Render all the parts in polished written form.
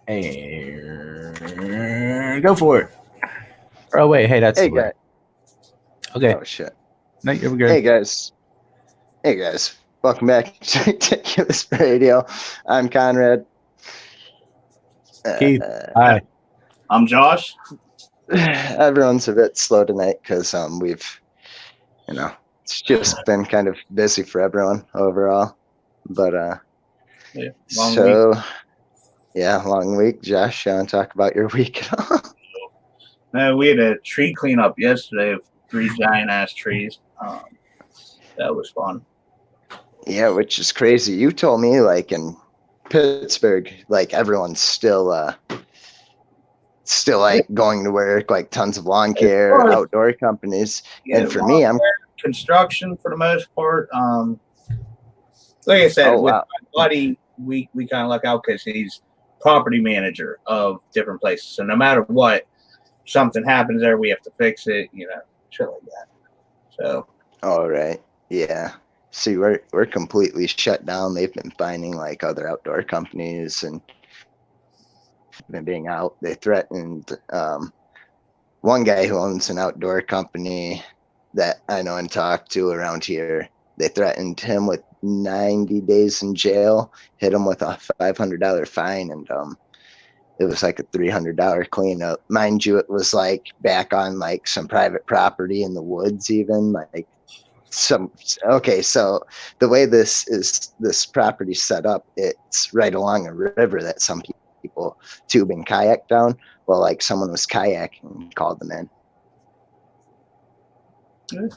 Hey, go for it. Oh wait, hey, that's Hey the way. guys. Okay. Oh shit. No, you're good. Hey guys. Welcome back to Reticulous Radio. I'm Conrad. Keith. Hi. I'm Josh. Everyone's a bit slow tonight because we've, it's just been kind of busy for everyone overall. But long week. Josh, you want to talk about your week at all? No, we had a tree cleanup yesterday of 3 giant ass trees. That was fun. Yeah, which is crazy. You told me like in Pittsburgh, like everyone's still like going to work, like tons of lawn care, outdoor companies. Yeah, and for me, I'm construction for the most part. Like I said, with my buddy, we kind of luck out because he's property manager of different places. So no matter what, something happens there, we have to fix it, shit like that. So. All right. Yeah. See, we're completely shut down. They've been finding like other outdoor companies and been being out. They threatened one guy who owns an outdoor company that I know and talk to around here. They threatened him with 90 days in jail, hit him with a $500 fine, and it was like a $300 cleanup. Mind you, it was like back on like some private property in the woods, even like so the way this property set up, it's right along a river that some people tube and kayak down. Well, like someone was kayaking and called them in. Yeah,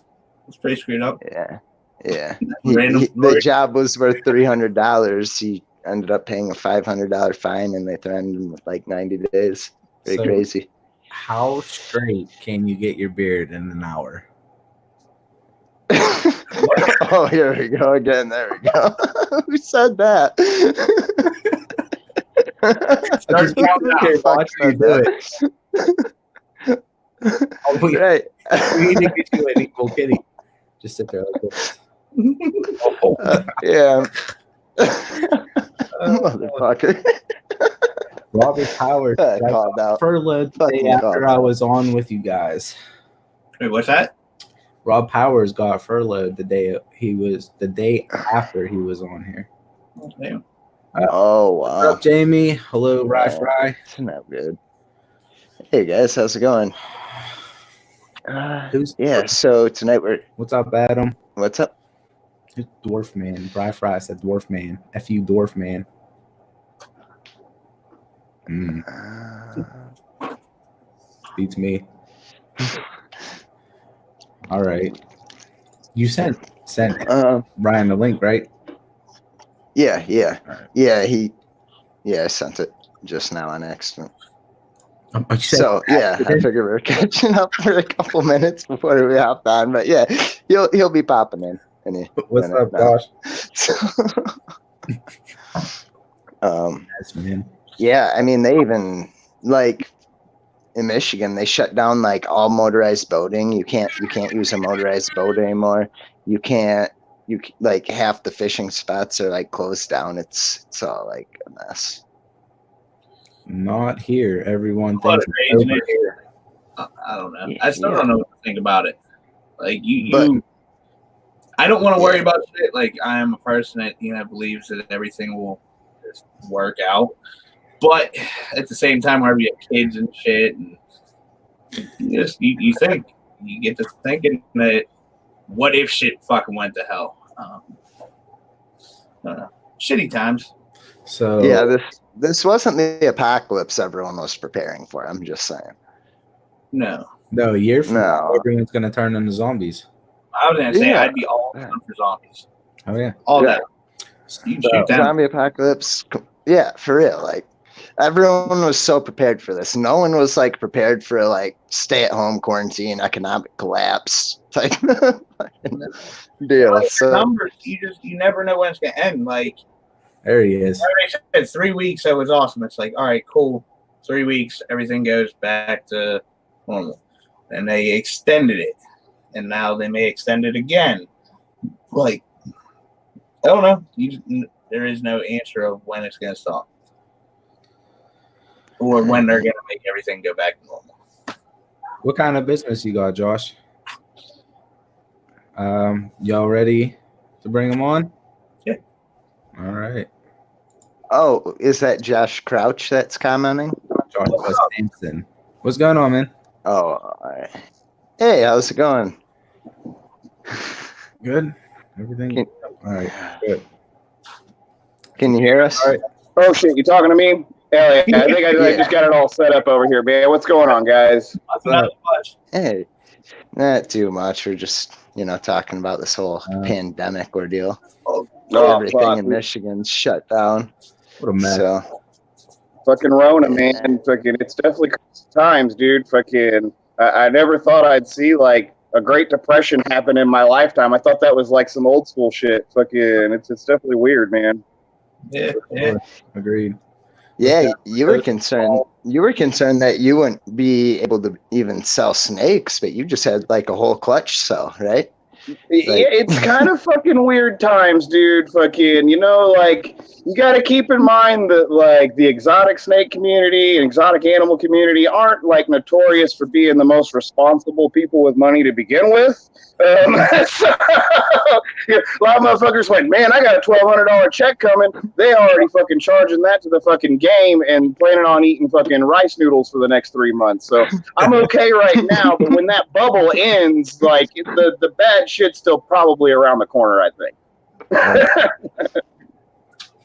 it's pretty screwed up. Yeah. The job was worth $300. He ended up paying a $500 fine, and they threatened him with like 90 days. Pretty crazy. How straight can you get your beard in an hour? Oh, here we go again. There we go. Who said that? I just watch you do it. Right. We need to get you an equal kitty. Just sit there like this. Yeah. Motherfucker. Robert Howard called out. Furloughed the day after I was on with you guys. Wait, what's that? Rob Powers got furloughed the day after he was on here. Oh, damn. Oh wow. What's up, Jamie? Hello, Rye. Isn't that good? Hey guys, how's it going? So tonight What's up, Adam? What's up? Dwarf man. Fry said dwarf man. F you, dwarf man. Beats me. All right. You sent Ryan the link, right? Yeah. Right. Yeah, I sent it just now on accident. I figure we're catching up for a couple minutes before we hop on, but yeah, he'll be popping in. What's up, Josh? Nice, man. Yeah, I mean, they even like in Michigan, they shut down like all motorized boating. You can't use a motorized boat anymore. You like half the fishing spots are like closed down. It's all like a mess. Not here. Everyone thinks it's over here. I don't know. I still don't know what to think about it. Like I don't want to worry about shit. Like I am a person that believes that everything will just work out. But at the same time, whenever you have kids and shit, and you get to thinking that what if shit fucking went to hell? I don't know. Shitty times. So yeah, this wasn't the apocalypse everyone was preparing for. I'm just saying. No, a year from now, everyone's gonna turn into zombies. I was gonna say I'd be all down for zombies. Oh yeah, all that. Zombie apocalypse. Yeah, for real. Like everyone was so prepared for this. No one was like prepared for like stay-at-home quarantine, economic collapse type deal. Like, so numbers, you never know when it's gonna end. Like there he is. Said 3 weeks. That was awesome. It's like, all right, cool. 3 weeks, everything goes back to normal. And they extended it, and now they may extend it again. Like I don't know. there is no answer of when it's going to stop or when they're going to make everything go back to normal. What kind of business you got, Josh? Y'all ready to bring him on? Yeah. All right. Oh, is that Josh Crouch that's commenting? Josh Sampson. What's going on, man? Oh, all right. Hey, how's it going? Good. Everything. All right. Good. Can you hear us? All right. Oh shit, you talking to me? Hell yeah. I think I just got it all set up over here, man. What's going on, guys? Not much. Hey, not too much. We're just, talking about this whole pandemic ordeal. Everything fuck. in Michigan's shut down. What a mess. So, Fucking Rona, man. Fucking, it's definitely times, dude. Fucking, I never thought I'd see like a Great Depression happen in my lifetime. I thought that was like some old school shit. Fucking, it's definitely weird, man. Yeah. Agreed. yeah, you were concerned. You were concerned that you wouldn't be able to even sell snakes, but you just had like a whole clutch sell, right? Yeah, it's kind of fucking weird times, dude. Fucking, like, you got to keep in mind that, like, the exotic snake community and exotic animal community aren't, like, notorious for being the most responsible people with money to begin with. So, a lot of motherfuckers went, man, I got a $1,200 check coming. They already fucking charging that to the fucking game and planning on eating fucking rice noodles for the next 3 months. So I'm okay right now, but when that bubble ends, like, the bad shit's still probably around the corner, I think.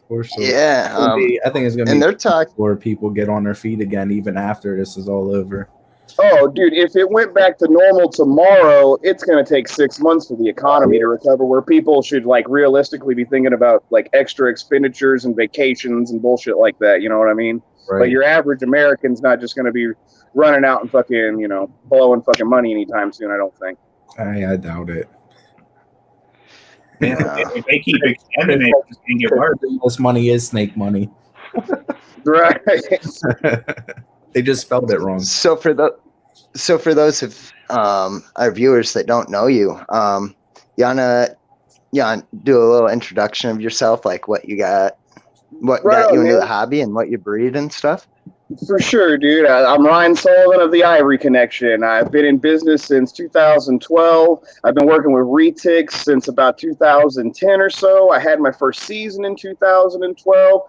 For sure. Yeah. I think it's going to and be they're talking. where people get on their feet again, even after this is all over. Oh, dude, if it went back to normal tomorrow, it's going to take 6 months for the economy to recover, where people should, like, realistically be thinking about, like, extra expenditures and vacations and bullshit like that. You know what I mean? Right. But your average American's not just going to be running out and fucking, blowing fucking money anytime soon, I don't think. I doubt it. If they keep extending it, it's going to get worse. This money is snake money. Right. They just spelled it wrong. So for those of our viewers that don't know you, you wanna do a little introduction of yourself, like what you got, what got you into the hobby, and what you breed and stuff? For sure, dude. I'm Ryan Sullivan of the IVORY Connection. I've been in business since 2012. I've been working with Retics since about 2010 or so. I had my first season in 2012.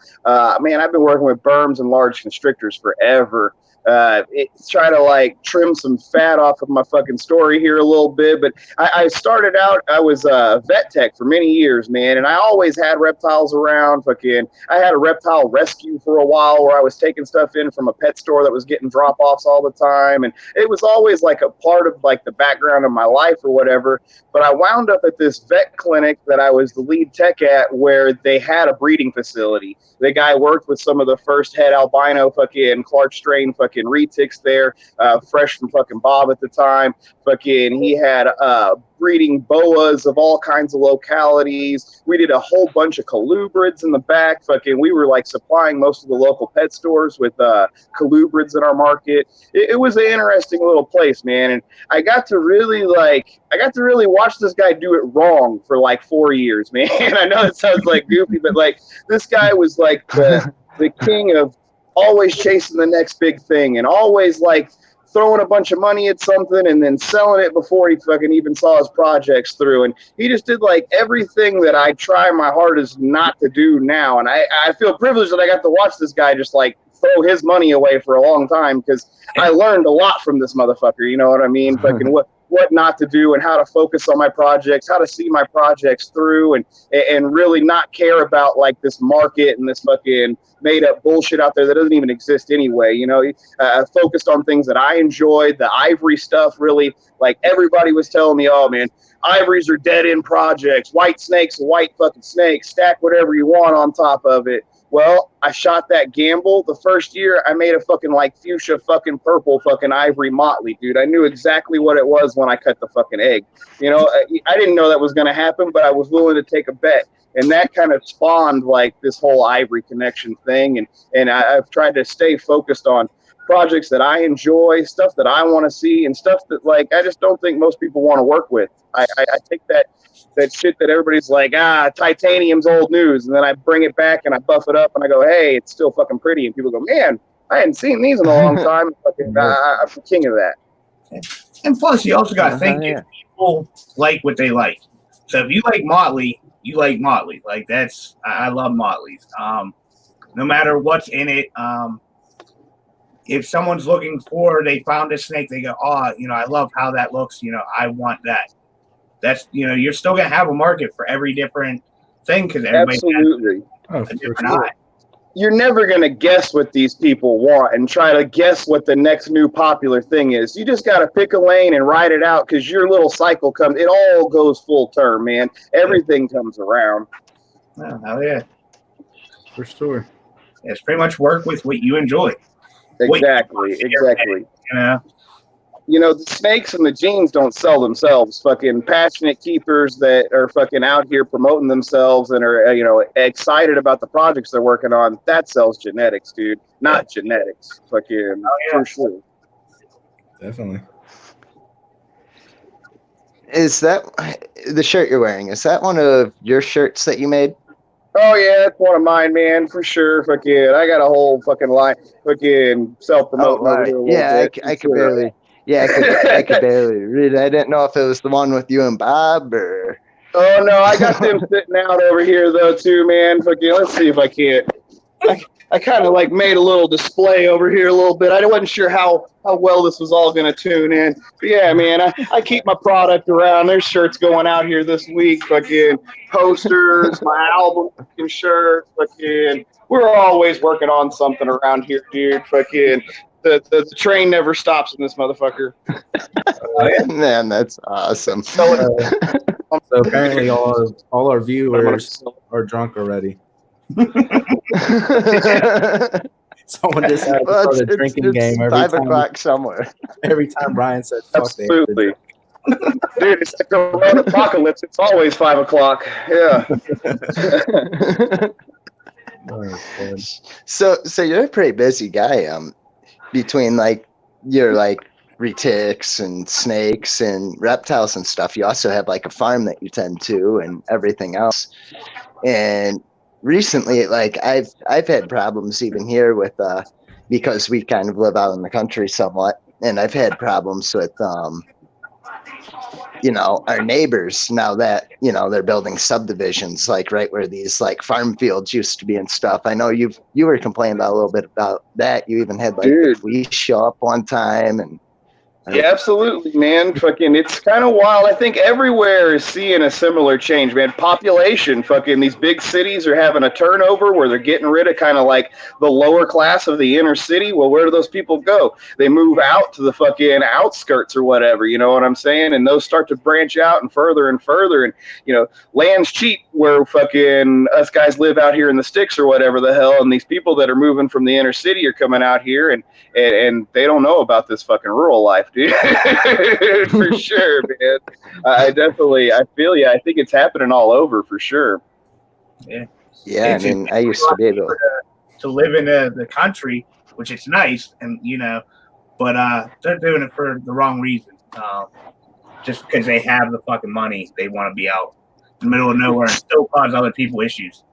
Man, I've been working with berms and large constrictors forever. Try to like trim some fat off of my fucking story here a little bit, but I started out, I was a vet tech for many years, man, and I always had reptiles around. Fucking, I had a reptile rescue for a while where I was taking stuff in from a pet store that was getting drop-offs all the time, and it was always like a part of like the background of my life or whatever. But I wound up at this vet clinic that I was the lead tech at, where they had a breeding facility. The guy worked with some of the first head albino fucking Clark strain fucking retics there, fresh from fucking Bob at the time. Fucking, he had breeding boas of all kinds of localities. We did a whole bunch of colubrids in the back. Fucking, we were like supplying most of the local pet stores with colubrids in our market. It was an interesting little place, man. And I got to really watch this guy do it wrong for like 4 years, man. I know it sounds like goofy, but like this guy was like the king of always chasing the next big thing and always like throwing a bunch of money at something and then selling it before he fucking even saw his projects through. And he just did like everything that I try my hardest not to do now. And I feel privileged that I got to watch this guy just like throw his money away for a long time, because I learned a lot from this motherfucker. You know what I mean? Fucking what not to do and how to focus on my projects, how to see my projects through, and really not care about like this market and this fucking made up bullshit out there that doesn't even exist anyway. You know, focused on things that I enjoyed. The ivory stuff, really, like everybody was telling me, oh man, ivories are dead end projects. White snakes, white fucking snakes. Stack whatever you want on top of it. Well, I shot that gamble. The first year, I made a fucking like fuchsia fucking purple fucking ivory motley, dude. I knew exactly what it was when I cut the fucking egg. You know, I didn't know that was going to happen, but I was willing to take a bet. And that kind of spawned like this whole IVORY Connection thing. And I've tried to stay focused on projects that I enjoy, stuff that I want to see, and stuff that like I just don't think most people want to work with. I take that that shit that everybody's like, titanium's old news, and then I bring it back and I buff it up and I go, hey, it's still fucking pretty, and people go, man, I hadn't seen these in a long time. Fucking, I'm the king of that. And plus, you also got to think if people like what they like. So if you like Motley, you like Motley. Like I love Motleys. No matter what's in it. If someone's looking for, they found a snake, they go, oh, I love how that looks. I want that. That's, you're still going to have a market for every different thing because everybody has a different eye. You're never going to guess what these people want and try to guess what the next new popular thing is. You just got to pick a lane and ride it out because your little cycle comes. It all goes full term, man. Everything comes around. Oh, hell yeah. For sure. It's pretty much work with what you enjoy. Exactly. The snakes and the genes don't sell themselves. Fucking passionate keepers that are fucking out here promoting themselves and are, excited about the projects they're working on. That sells genetics, dude. Not genetics. Fucking for sure. Definitely. Is that the shirt you're wearing? Is that one of your shirts that you made? Oh yeah, it's one of mine, man, for sure. Fucking, I got a whole fucking line. Fucking self-promoting over here a little bit. I could barely. Yeah, I could barely read it. I didn't know if it was the one with you and Bob or. Oh no, I got them sitting out over here though too, man. Fucking, let's see if I can't. I kind of like made a little display over here a little bit. I wasn't sure how well this was all going to tune in. But yeah, man, I keep my product around. There's shirts going out here this week. Fucking posters, my album fucking shirts. Fucking, we're always working on something around here, dude. Fucking, the train never stops in this motherfucker. Man, that's awesome. So apparently all our viewers are drunk already. Someone just had to start a drinking game every 5 time. o'clock somewhere. Every time Ryan said fuck. Absolutely. Dude, it's like the apocalypse. It's always 5 o'clock. Yeah. So you're a pretty busy guy. Between like your like retics and snakes and reptiles and stuff, you also have like a farm that you tend to and everything else. And recently, like I've had problems even here with because we kind of live out in the country somewhat, and I've had problems with our neighbors now that they're building subdivisions like right where these like farm fields used to be and stuff. I know you were complaining about a little bit about that. You even had like the police show up one time and. Yeah, absolutely, man. Fucking, it's kind of wild. I think everywhere is seeing a similar change, man. Population, fucking, these big cities are having a turnover where they're getting rid of kind of like the lower class of the inner city. Well, where do those people go? They move out to the fucking outskirts or whatever, you know what I'm saying? And those start to branch out and further. And, land's cheap where fucking us guys live out here in the sticks or whatever the hell. And these people that are moving from the inner city are coming out here and they don't know about this fucking rural life, dude. For sure, man. I feel you. I think it's happening all over for sure. Yeah. Yeah, I mean, I used to be able to live in the country, which is nice, and but they're doing it for the wrong reason. Just because they have the fucking money, they want to be out in the middle of nowhere and still cause other people issues.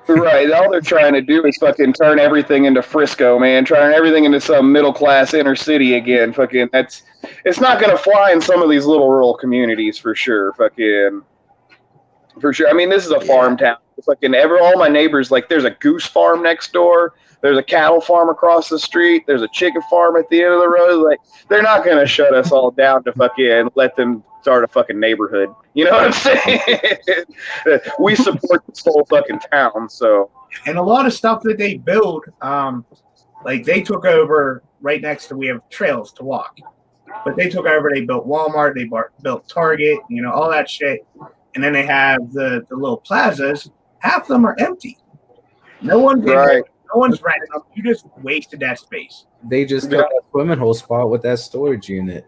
Right. All they're trying to do is fucking turn everything into Frisco, man. Turn everything into some middle class inner city again. Fucking, it's not gonna fly in some of these little rural communities for sure. Fucking, for sure. I mean, this is a farm town. Fucking, all my neighbors, like, there's a goose farm next door. There's a cattle farm across the street. There's a chicken farm at the end of the road. Like, they're not gonna shut us all down to fucking let them start a fucking neighborhood. You know what I'm saying? We support this whole fucking town, so. And a lot of stuff that they build, like they took over right next to, we have trails to walk, but they took over, they built Walmart, they built Target, all that shit. And then they have the little plazas. Half of them are empty. No one's renting them. You just wasted that space. They just got a swimming hole spot with that storage unit.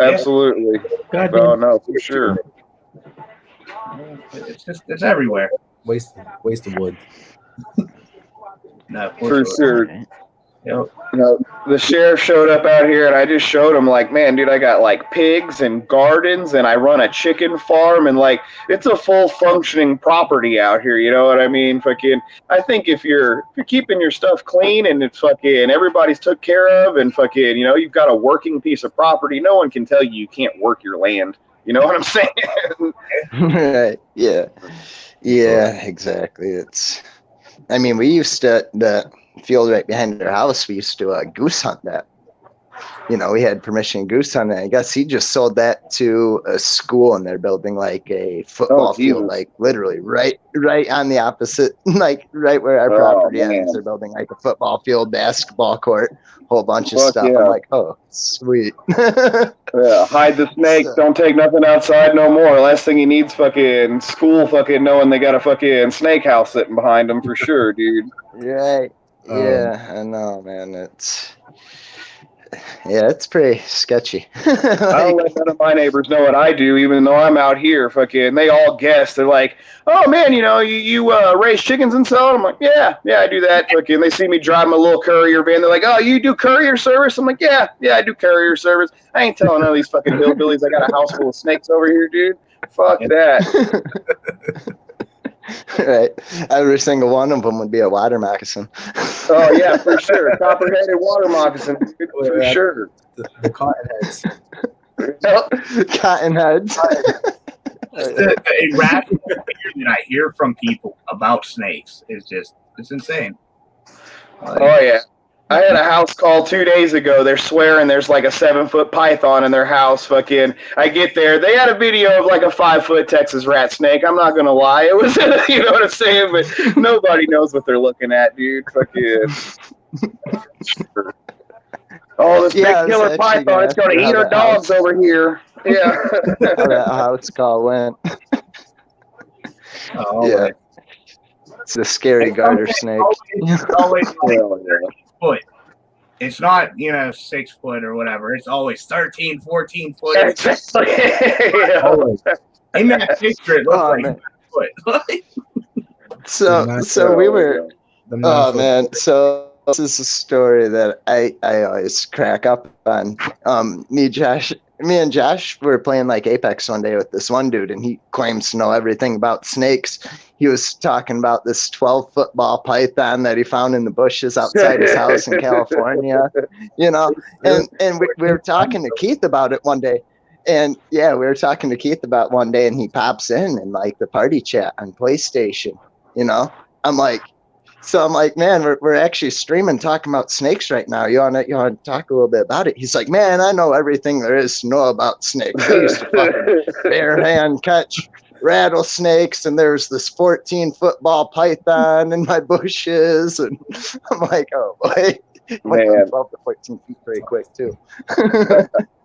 Absolutely. Oh no, for sure. It's everywhere. Waste of wood. No, for sure. Yep. You know, the sheriff showed up out here, and I just showed him, like, man, dude, I got like pigs and gardens, and I run a chicken farm, and like it's a full functioning property out here. You know what I mean? Fucking, I think if you're keeping your stuff clean and it's fucking everybody's took care of, and fucking, you know, you've got a working piece of property, no one can tell you can't work your land. You know what I'm saying? Right. Yeah, exactly. I mean, we used to, the field right behind our house, we used to goose hunt that. You know, we had permission to goose hunt it. I guess he just sold that to a school, and they're building like a football field, like literally right on the opposite, like right where our property ends. They're building like a football field, basketball court, whole bunch of stuff. Yeah. I'm like, oh, sweet. Yeah, hide the snakes. Don't take nothing outside no more. Last thing he needs, fucking school, fucking knowing they got a fucking snake house sitting behind them for sure, dude. Right. Yeah, I know, man. It's pretty sketchy. I don't let none of my neighbors know what I do, even though I'm out here. Fucking, they all guess. They're like, "Oh man, you know, you raise chickens and sell them." I'm like, "Yeah, I do that." Fucking, they see me drive my little courier van. They're like, "Oh, you do courier service?" I'm like, "Yeah, I do courier service." I ain't telling none of these fucking hillbillies I got a house full of snakes over here, dude. Fuck that. Right. Every single one of them would be a water moccasin. Oh, yeah, for sure. Copper-headed water moccasin, for sure. The cottonheads. Cottonheads. A rational fear that I hear from people about snakes is just, it's insane. Like, oh, yeah. I had a house call 2 days ago. They're swearing there's like a 7-foot python in their house. Fucking, I get there. They had a video of like a 5-foot Texas rat snake. I'm not gonna lie. It was, you know what I'm saying? But nobody knows what they're looking at, dude. Fucking. Oh, this big killer python. It's gonna eat our dogs over here. Yeah. How that house call went. oh, yeah. It's a scary garter snake. Always foot. It's not, 6 foot or whatever. It's always 13, 14 foot. Always. In that picture, it looks like 5 foot. So we were. Oh man! So this is a story that I always crack up on. Me and Josh were playing like Apex one day with this one dude, and he claims to know everything about snakes. He was talking about this 12-foot ball python that he found in the bushes outside his house in California, and we were talking to Keith about it one day. And yeah, we were talking to Keith about one day, and he pops in like the party chat on PlayStation, I'm like, man, we're actually streaming talking about snakes right now. You want to talk a little bit about it? He's like, man, I know everything there is to know about snakes. I used to fucking bare hand catch rattlesnakes, and there's this 14-foot ball python in my bushes. And I'm like, oh boy, went from 12 to 14 feet pretty quick too.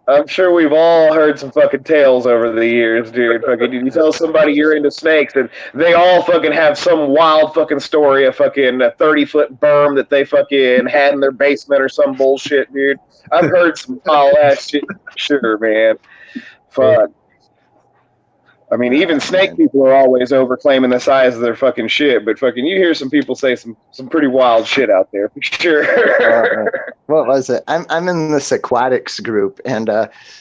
I'm sure we've all heard some fucking tales over the years, dude. Fucking, you tell somebody you're into snakes, and they all fucking have some wild fucking story of fucking a 30-foot berm that they fucking had in their basement or some bullshit, dude. I've heard some foul ass shit. Sure, man. Fuck. I mean, even snake people are always overclaiming the size of their fucking shit, but fucking you hear some people say some pretty wild shit out there, for sure. What was it? I'm in this aquatics group, and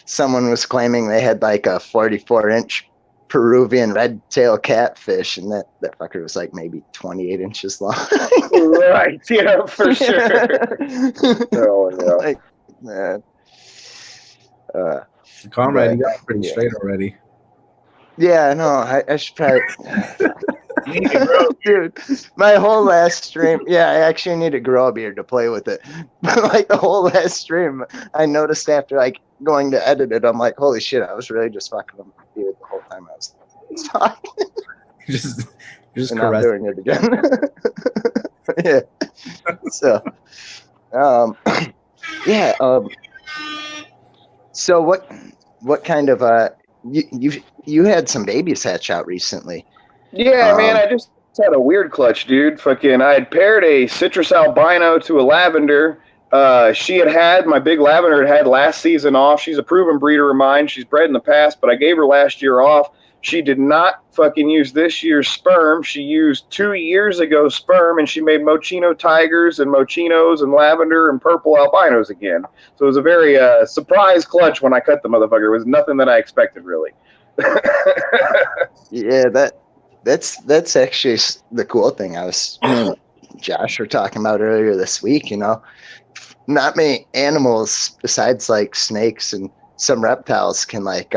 someone was claiming they had like a 44-inch Peruvian red-tail catfish, and that fucker was like maybe 28 inches long. Right, yeah, for sure. Oh, yeah. Like, man. Conrad, you got pretty straight already. Yeah, no, I should probably. Dude, my whole last stream. Yeah, I actually need to grow a beard to play with it. But like the whole last stream, I noticed after like going to edit it, I'm like, holy shit, I was really just fucking with my beard the whole time I was talking. just not doing it again. Yeah. So, yeah. So what kind of you had some babies hatch out recently? Yeah, man, I just had a weird clutch, dude. Fucking, I had paired a citrus albino to a lavender. My big lavender had last season off. She's a proven breeder of mine. She's bred in the past, but I gave her last year off. She did not fucking use this year's sperm. She used 2 years ago sperm, and she made Mochino tigers and Mochinos and lavender and purple albinos again. So it was a very surprise clutch when I cut the motherfucker. It was nothing that I expected, really. Yeah, that's actually the cool thing. Me and Josh were talking about earlier this week. You know, not many animals besides like snakes and some reptiles can like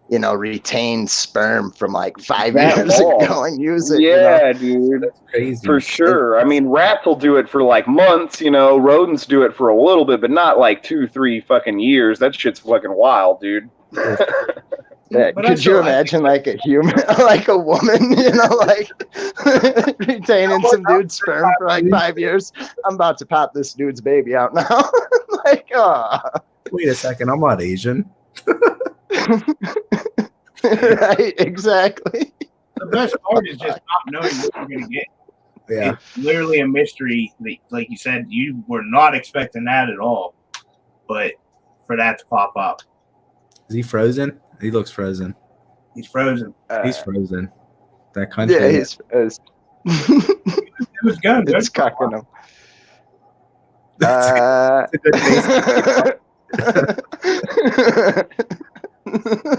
retain sperm from like 5 years ago and use it. Yeah, dude. That's crazy. For sure. I mean, rats will do it for like months, rodents do it for a little bit, but not like 2-3 fucking years. That shit's fucking wild, dude. Yeah, could you imagine like a human, like a woman, like retaining some dude's sperm for like 5 years? I'm about to pop this dude's baby out now. Like, wait a second, I'm not Asian. Right, exactly. The best part is just not knowing what you're going to get. Yeah. It's literally a mystery. Like you said, you were not expecting that at all. But for that to pop up. Is he frozen? He looks frozen. He's frozen. He's frozen. That country. Yeah, it was good. It's cocking him.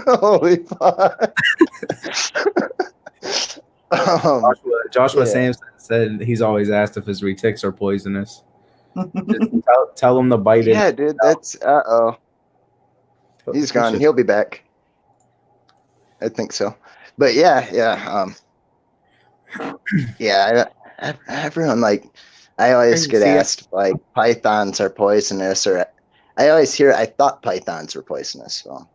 Holy fuck. Joshua Sampson said he's always asked if his retics are poisonous. tell him to bite it. Yeah, dude, that's he's gone. He'll be back. I think so. But yeah. Everyone like, I always get asked like pythons are poisonous, or I always hear I thought pythons were poisonous. Well,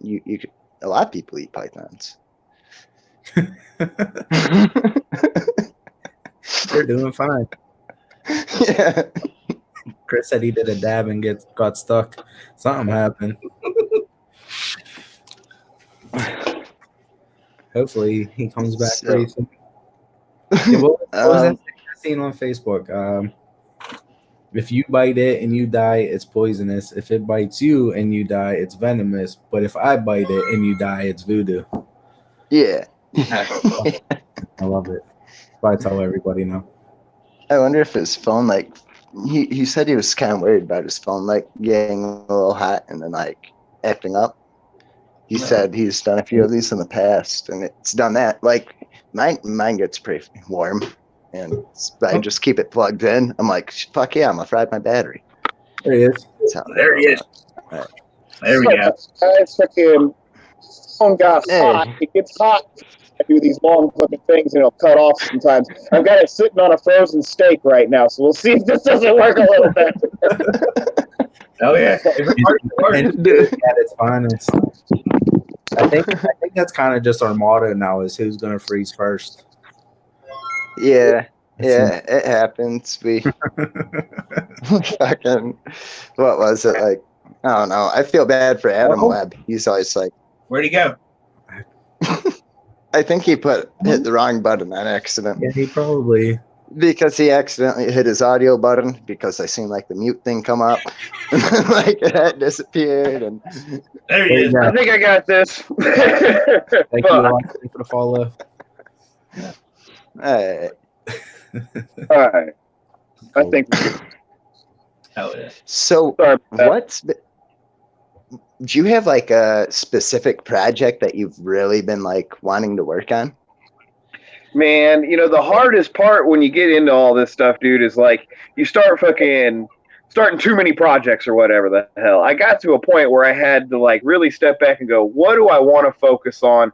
you could, a lot of people eat pythons. They're doing fine. Yeah. Chris said he did a dab and got stuck. Something happened. Hopefully he comes back pretty soon. Yeah, what was that thing I seen on Facebook? If you bite it and you die, it's poisonous. If it bites you and you die, it's venomous. But if I bite it and you die, it's voodoo. Yeah. I love it. I tell everybody now. I wonder if his phone, like, he said he was kind of worried about his phone, like, getting a little hot and then, like, acting up. He said he's done a few of these in the past, and it's done that. Like, mine gets pretty warm, and I just keep it plugged in. I'm like, fuck yeah, I'm going to fry my battery. There he is. There he is. Right. There we go. It's fucking phone got hot. It gets hot. I do these long flipping things and it'll cut off sometimes. I've got it sitting on a frozen steak right now, so we'll see if this doesn't work a little bit. Oh yeah, at its finest. I think that's kind of just our motto now: is who's gonna freeze first. Yeah, it happens. We fucking, what was it like? I don't know. I feel bad for Adam Webb. He's always like, where'd he go? I think he hit the wrong button on accident. Yeah, he probably. Because he accidentally hit his audio button because I seen like the mute thing come up. Like it disappeared. And there he is. I think I got this. Thank you all for the follow. All right. I think. Hell yeah. So do you have like a specific project that you've really been like wanting to work on? Man, the hardest part when you get into all this stuff, dude, is like you start fucking starting too many projects or whatever the hell. I got to a point where I had to like really step back and go, what do I want to focus on?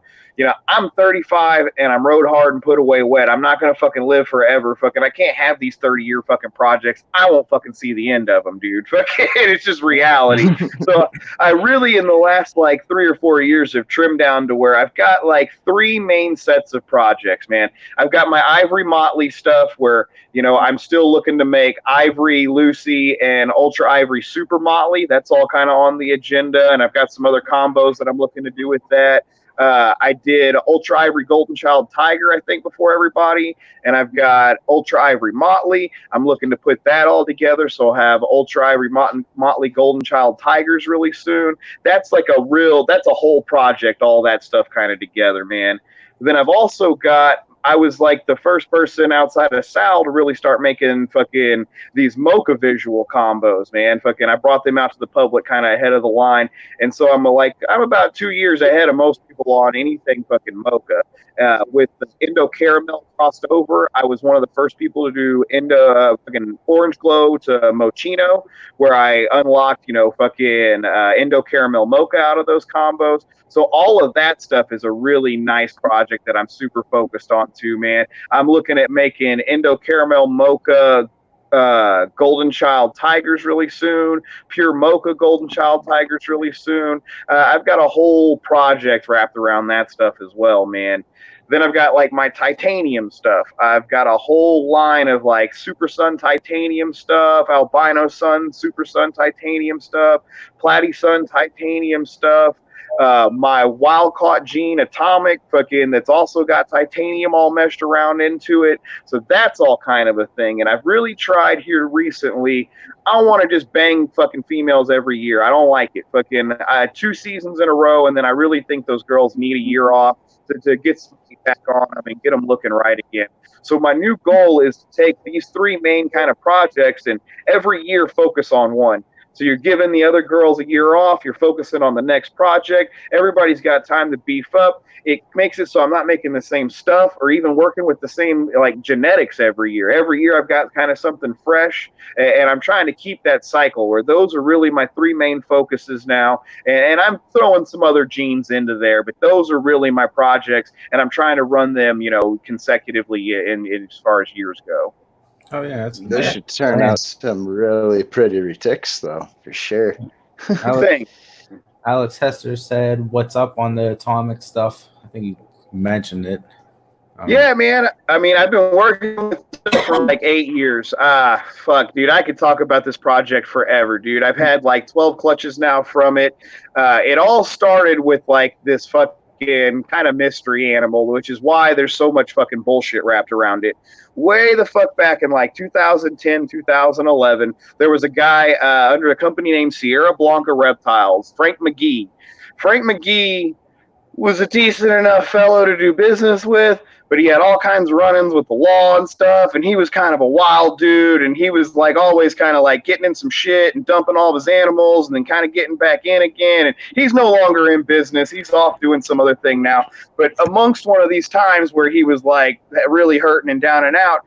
I'm 35 and I'm rode hard and put away wet. I'm not going to fucking live forever. Fucking, I can't have these 30-year fucking projects. I won't fucking see the end of them, dude. Fucking, it's just reality. So I really, in the last like 3 or 4 years, have trimmed down to where I've got like 3 main sets of projects, man. I've got my Ivory Motley stuff where, I'm still looking to make Ivory Lucy and Ultra Ivory Super Motley. That's all kind of on the agenda. And I've got some other combos that I'm looking to do with that. I did Ultra Ivory Golden Child Tiger, I think, before everybody. And I've got Ultra Ivory Motley. I'm looking to put that all together. So I'll have Ultra Ivory Motley Golden Child Tigers really soon. That's like that's a whole project, all that stuff kind of together, man. Then I've also got, I was like the first person outside of Sal to really start making fucking these mocha visual combos, man. Fucking, I brought them out to the public kind of ahead of the line. And so I'm about 2 years ahead of most people on anything fucking mocha. With the Indo Caramel crossed over, I was one of the first people to do fucking Orange Glow to Mochino, where I unlocked, fucking Indo Caramel Mocha out of those combos. So all of that stuff is a really nice project that I'm super focused on too, man. I'm looking at making Indo Caramel Mocha Golden Child Tigers really soon, Pure Mocha Golden Child Tigers really soon. I've got a whole project wrapped around that stuff as well, man. Then I've got like my titanium stuff. I've got a whole line of like Super Sun titanium stuff, Albino Sun, Super Sun titanium stuff, Platy Sun titanium stuff. My wild caught gene atomic fucking that's also got titanium all meshed around into it. So that's all kind of a thing. And I've really tried here recently. I don't want to just bang fucking females every year. I don't like it. Fucking 2 seasons in a row, and then I really think those girls need a year off to get some back on them and get them looking right again. So my new goal is to take these 3 main kind of projects and every year focus on one. So you're giving the other girls a year off. You're focusing on the next project. Everybody's got time to beef up. It makes it so I'm not making the same stuff or even working with the same like genetics every year. Every year I've got kind of something fresh, and I'm trying to keep that cycle where those are really my 3 main focuses now. And I'm throwing some other genes into there, but those are really my projects, and I'm trying to run them, consecutively in as far as years go. Oh yeah, those should turn out some really pretty retics, though, for sure. Alex Hester said, "What's up on the atomic stuff?" I think you mentioned it. Yeah, man. I mean, I've been working with it for like 8 years. Fuck, dude. I could talk about this project forever, dude. I've had like 12 clutches now from it. It all started with like this fucking kind of mystery animal, which is why there's so much fucking bullshit wrapped around it. Way the fuck back in like 2010, 2011, there was a guy under a company named Sierra Blanca Reptiles, Frank McGee. Frank McGee was a decent enough fellow to do business with, but he had all kinds of run-ins with the law and stuff, and he was kind of a wild dude, and he was like always kind of like getting in some shit and dumping all of his animals and then kind of getting back in again, and he's no longer in business. He's off doing some other thing now. But amongst one of these times where he was like really hurting and down and out,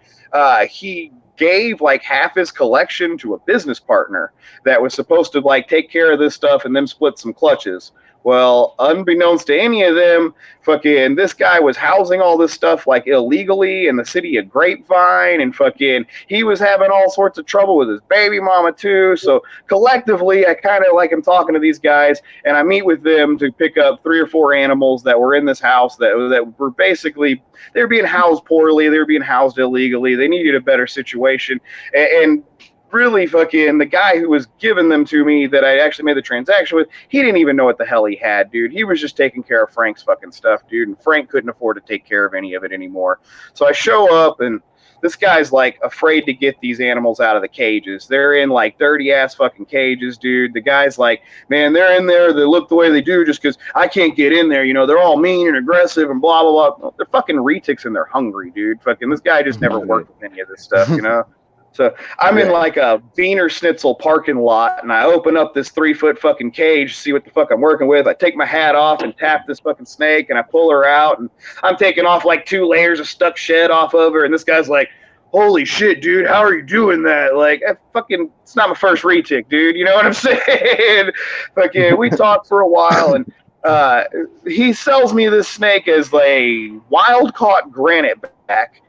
he gave like half his collection to a business partner that was supposed to like take care of this stuff and then split some clutches. Well, unbeknownst to any of them, fucking this guy was housing all this stuff like illegally in the city of Grapevine, and fucking he was having all sorts of trouble with his baby mama too. So collectively, I kind of like am talking to these guys, and I meet with them to pick up 3 or 4 animals that were in this house that were basically, they were being housed poorly, they were being housed illegally, they needed a better situation, and really fucking the guy who was giving them to me that I actually made the transaction with, he didn't even know what the hell he had, dude. He was just taking care of Frank's fucking stuff, dude, and Frank couldn't afford to take care of any of it anymore. So I show up, and this guy's like afraid to get these animals out of the cages. They're in like dirty ass fucking cages, dude. The guy's like, man, they're in there, they look the way they do just because I can't get in there, they're all mean and aggressive and blah blah blah. They're fucking retics and they're hungry, dude. Fucking this guy just never worked with any of this stuff, So I'm in like a Wiener Schnitzel parking lot, and I open up this 3-foot fucking cage, see what the fuck I'm working with. I take my hat off and tap this fucking snake, and I pull her out, and I'm taking off like 2 layers of stuck shed off of her, and this guy's like, holy shit, dude, how are you doing that? Like, it's not my first retic, dude, you know what I'm saying? Fucking, we talked for a while, and he sells me this snake as a wild-caught granite back.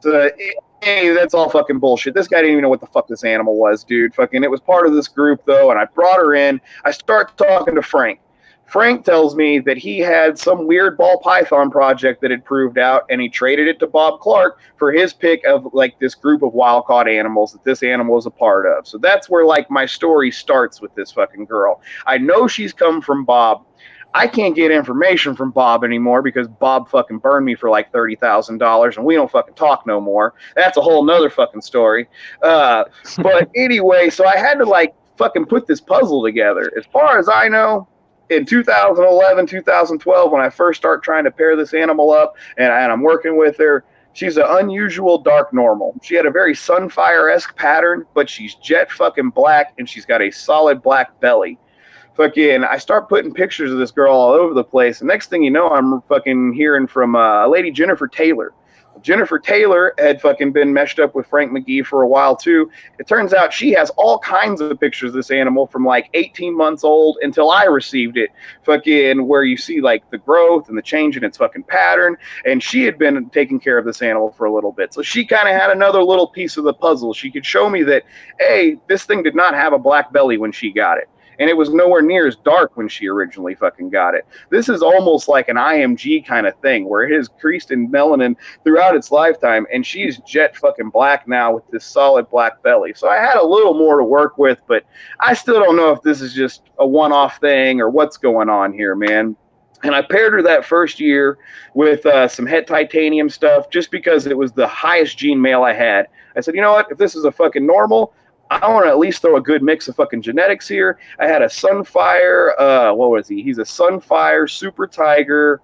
So, hey, that's all fucking bullshit. This guy didn't even know what the fuck this animal was, dude. Fucking, it was part of this group, though, and I brought her in. I start talking to Frank. Frank tells me that he had some weird ball python project that had proved out, and he traded it to Bob Clark for his pick of, like, this group of wild-caught animals that this animal is a part of. So that's where, like, my story starts with this fucking girl. I know she's come from Bob. I can't get information from Bob anymore because Bob fucking burned me for like $30,000 and we don't fucking talk no more. That's a whole nother fucking story. But anyway, so I had to like fucking put this puzzle together. As far as I know, in 2011, 2012, when I first start trying to pair this animal up and I'm working with her, she's an unusual dark normal. She had a very Sunfire-esque pattern, but she's jet fucking black and she's got a solid black belly. Fucking, I start putting pictures of this girl all over the place. And next thing you know, I'm fucking hearing from a lady, Jennifer Taylor. Jennifer Taylor had fucking been meshed up with Frank McGee for a while too. It turns out she has all kinds of pictures of this animal from like 18 months old until I received it. Fucking where you see like the growth and the change in its fucking pattern. And she had been taking care of this animal for a little bit. So she kind of had another little piece of the puzzle. She could show me that, hey, this thing did not have a black belly when she got it. And it was nowhere near as dark when she originally fucking got it. This is almost like an IMG kind of thing where it has creased in melanin throughout its lifetime, and she's jet fucking black now with this solid black belly. So I had a little more to work with, but I still don't know if this is just a one-off thing or what's going on here, man. And I paired her that first year with some het titanium stuff just because it was the highest gene male I had. I said, you know what, if this is a fucking normal, I want to at least throw a good mix of fucking genetics here. I had a Sunfire, what was he? He's a Sunfire Super Tiger.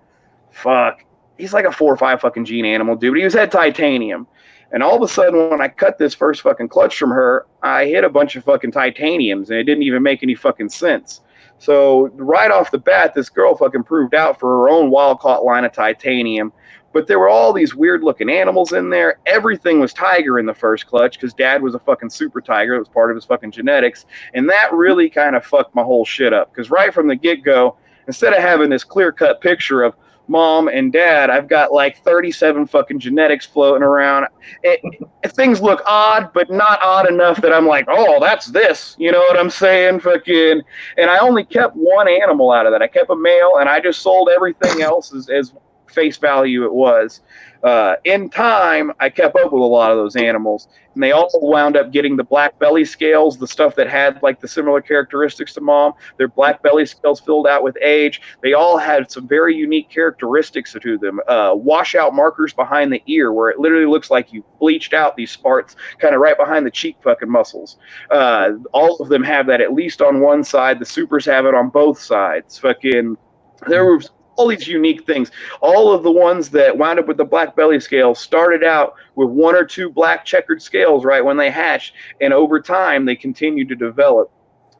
Fuck. He's like a 4 or 5 fucking gene animal, dude. But he was het titanium. And all of a sudden, when I cut this first fucking clutch from her, I hit a bunch of fucking titaniums, and it didn't even make any fucking sense. So right off the bat, this girl fucking proved out for her own wild-caught line of titanium. But there were all these weird-looking animals in there. Everything was tiger in the first clutch because Dad was a fucking super tiger. It was part of his fucking genetics. And that really kind of fucked my whole shit up. Because right from the get-go, instead of having this clear-cut picture of Mom and Dad, I've got like 37 fucking genetics floating around. Things look odd, but not odd enough that I'm like, oh, that's this. You know what I'm saying? Fucking. And I only kept one animal out of that. I kept a male, and I just sold everything else as face value it was. In time, I kept up with a lot of those animals, and they all wound up getting the black belly scales, the stuff that had like the similar characteristics to Mom. Their black belly scales filled out with age. They all had some very unique characteristics to them. Washout markers behind the ear, where it literally looks like you bleached out these spots kind of right behind the cheek fucking muscles. All of them have that at least on one side. The supers have it on both sides. Fucking, there were all these unique things. All of the ones that wound up with the black belly scales started out with 1 or 2 black checkered scales right when they hatched, and over time they continued to develop.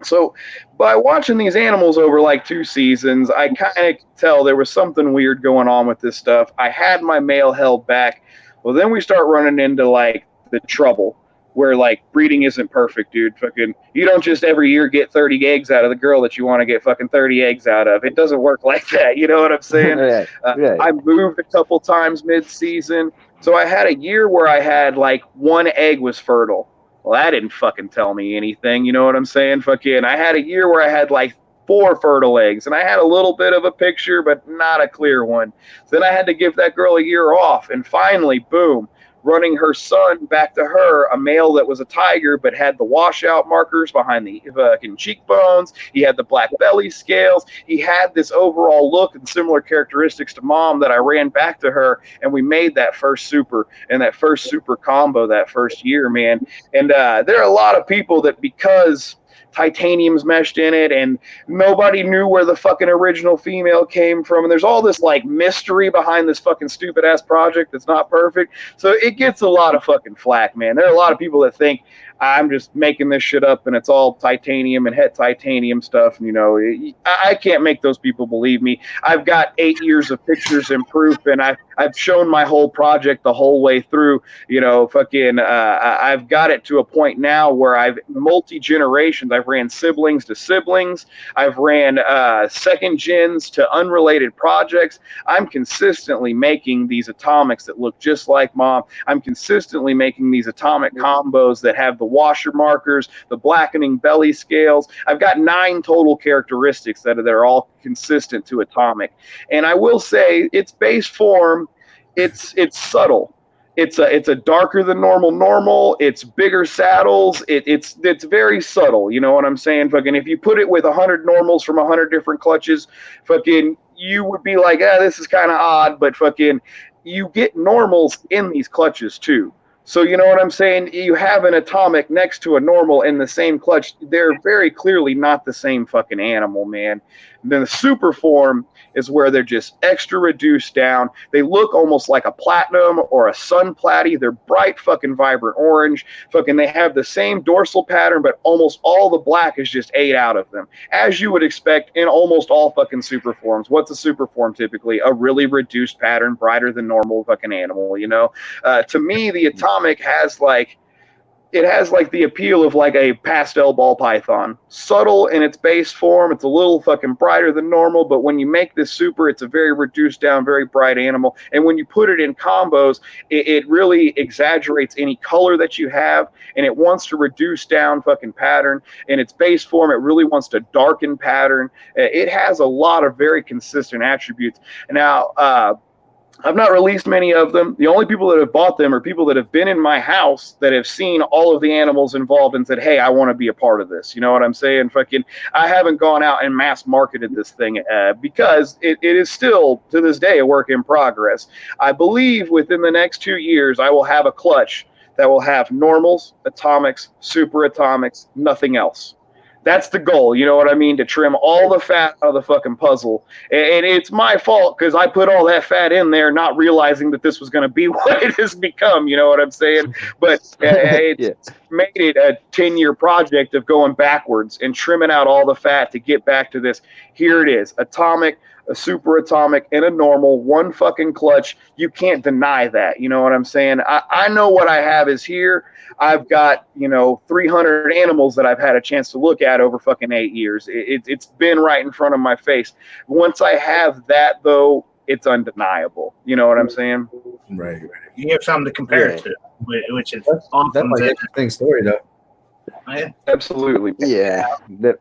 So by watching these animals over like 2 seasons, I kind of could tell there was something weird going on with this stuff. I had my male held back. Well, then we start running into like the trouble where like breeding isn't perfect, dude. Fucking, you don't just every year get 30 eggs out of the girl that you want to get fucking 30 eggs out of. It doesn't work like that. You know what I'm saying? Right. I moved a couple times mid-season. So I had a year where I had like 1 egg was fertile. Well, that didn't fucking tell me anything. You know what I'm saying? Fucking, I had a year where I had like 4 fertile eggs, and I had a little bit of a picture, but not a clear one. So then I had to give that girl a year off, and finally, boom, running her son back to her, a male that was a tiger but had the washout markers behind the fucking cheekbones. He had the black belly scales. He had this overall look and similar characteristics to Mom that I ran back to her, and we made that first super and that first super combo that first year, man. And there are a lot of people that, because titanium's meshed in it and nobody knew where the fucking original female came from, and there's all this like mystery behind this fucking stupid ass project that's not perfect, so it gets a lot of fucking flack, man. There are a lot of people that think I'm just making this shit up and it's all titanium and het titanium stuff. You know, I can't make those people believe me. I've got 8 years of pictures and proof, and I've shown my whole project the whole way through. You know, fucking, I've got it to a point now where I've multi-generations. I've ran siblings to siblings. I've ran second gens to unrelated projects. I'm consistently making these atomics that look just like Mom. I'm consistently making these atomic combos that have the washer markers, the blackening belly scales. I've got 9 total characteristics that are all consistent to atomic. And I will say its base form, it's subtle. It's a darker than normal. It's bigger saddles. It's very subtle. You know what I'm saying? Fucking, if you put it with 100 normals from 100 different clutches, fucking, you would be like, this is kind of odd. But fucking, you get normals in these clutches too. So you know what I'm saying? You have an atomic next to a normal in the same clutch. They're very clearly not the same fucking animal, man. And then the super form is where they're just extra reduced down. They look almost like a platinum or a sun platy. They're bright fucking vibrant orange. Fucking, they have the same dorsal pattern, but almost all the black is just ate out of them, as you would expect in almost all fucking super forms. What's a super form typically? A really reduced pattern, brighter than normal fucking animal, you know? To me, the atomic has like the appeal of like a pastel ball python. Subtle in its base form. It's a little fucking brighter than normal, but when you make this super, it's a very reduced down, very bright animal. And when you put it in combos, it really exaggerates any color that you have, and it wants to reduce down fucking pattern. In its base form, it really wants to darken pattern. It has a lot of very consistent attributes. Now, I've not released many of them. The only people that have bought them are people that have been in my house that have seen all of the animals involved and said, hey, I want to be a part of this. You know what I'm saying? Fucking, I haven't gone out and mass marketed this thing because it is still, to this day, a work in progress. I believe within the next 2 years, I will have a clutch that will have normals, atomics, super atomics, nothing else. That's the goal, you know what I mean? To trim all the fat out of the fucking puzzle. And it's my fault because I put all that fat in there not realizing that this was going to be what it has become, you know what I'm saying? But it's made it a 10-year project of going backwards and trimming out all the fat to get back to this. Here it is, atomic, a super atomic, and a normal, one fucking clutch. You can't deny that, you know what I'm saying? I know what I have is here. I've got, 300 animals that I've had a chance to look at over fucking 8 years. It's been right in front of my face. Once I have that, though, it's undeniable. You know what I'm saying? Right. You have something to compare it to, which is awesome. That's like an interesting story, though. Yeah. Absolutely. Yeah. Man,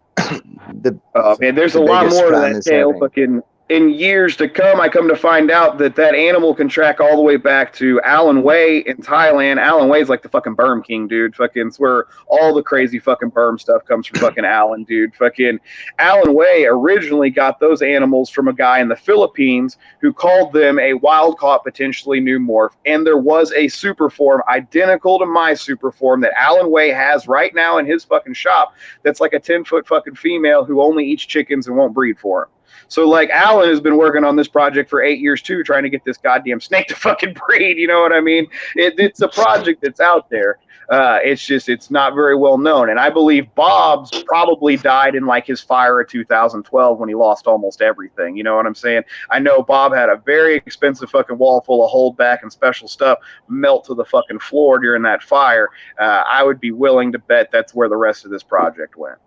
there's a lot more to that tale. Fucking in years to come, I come to find out that animal can track all the way back to Alan Way in Thailand. Alan Way's like the fucking Burm King, dude. Fucking, it's where all the crazy fucking Burm stuff comes from. Fucking Alan, dude. Fucking Alan Way originally got those animals from a guy in the Philippines who called them a wild caught, potentially new morph. And there was a super form identical to my super form that Alan Way has right now in his fucking shop. That's like a 10-foot fucking female who only eats chickens and won't breed for him. So, like, Alan has been working on this project for 8 years, too, trying to get this goddamn snake to fucking breed, you know what I mean? It's a project that's out there. It's not very well known. And I believe Bob's probably died in, like, his fire of 2012 when he lost almost everything, you know what I'm saying? I know Bob had a very expensive fucking wall full of holdback and special stuff melt to the fucking floor during that fire. I would be willing to bet that's where the rest of this project went.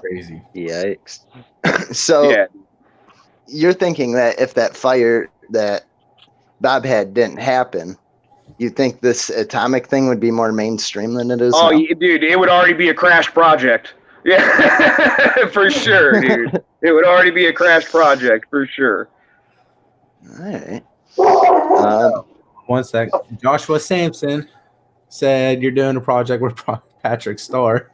Crazy. Yikes. So you're thinking that if that fire that Bob had didn't happen, you think this atomic thing would be more mainstream than it is now? Dude, it would already be a crash project. Yeah, for sure, dude. It would already be a crash project, for sure. All right. 1 sec. Joshua Sampson said you're doing a project with Patrick Starr.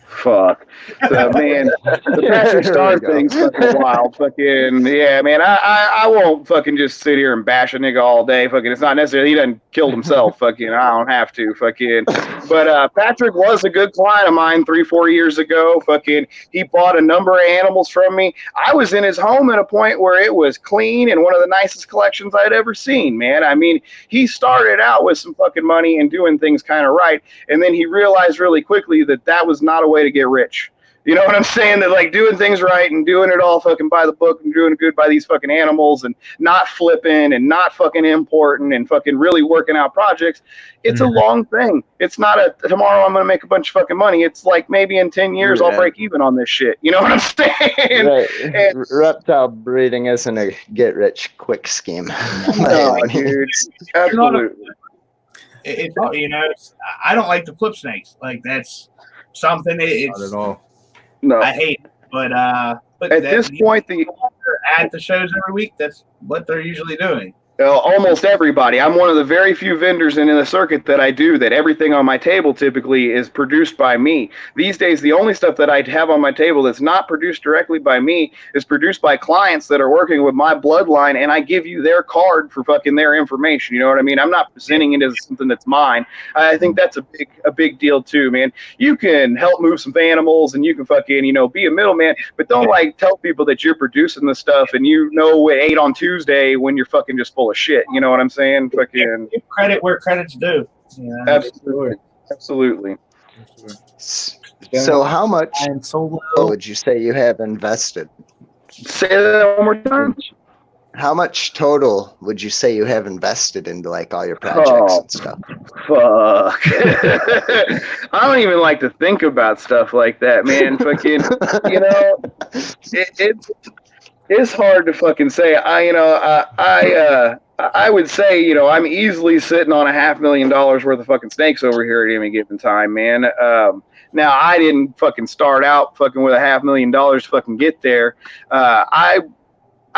Fuck. So, man, the Patrick Starr thing's fucking wild. Fucking, yeah, man, I won't fucking just sit here and bash a nigga all day. Fucking, it's not necessary. He done killed himself. Fucking, I don't have to. Fucking, but Patrick was a good client of mine 3-4 years ago. Fucking, he bought a number of animals from me. I was in his home at a point where it was clean and one of the nicest collections I'd ever seen, man. I mean, he started out with some fucking money and doing things kind of right, and then he realized really quickly that was not a way to get rich. You know what I'm saying? That, like, doing things right and doing it all fucking by the book and doing good by these fucking animals and not flipping and not fucking importing and fucking really working out projects, it's a long thing. It's not a tomorrow I'm going to make a bunch of fucking money. It's like maybe in 10 years I'll break even on this shit. You know what I'm saying? Right. Reptile breeding isn't a get rich quick scheme. No, dude. Absolutely. I don't like to flip snakes. Like, that's something Not at all. No, I hate it. But at this point, at the shows every week, that's what they're usually doing. Almost everybody. I'm one of the very few vendors in the circuit that I do that everything on my table typically is produced by me. These days, the only stuff that I have on my table that's not produced directly by me is produced by clients that are working with my bloodline, and I give you their card for fucking their information. You know what I mean? I'm not presenting it as something that's mine. I think that's a big deal too, man. You can help move some animals, and you can fucking, you know, be a middleman, but don't like tell people that you're producing the stuff and you know it ate on Tuesday when you're fucking just full of shit. You know what I'm saying? Fucking give credit where credit's due. Yeah. Absolutely. So how much would you say you have invested? Say that one more time. How much total would you say you have invested into like all your projects and stuff? Fuck. I don't even like to think about stuff like that, man. Fucking, you know, it's hard to fucking say. I would say, you know, I'm easily sitting on $500,000 worth of fucking snakes over here at any given time, man. Now I didn't fucking start out fucking with $500,000 to fucking get there.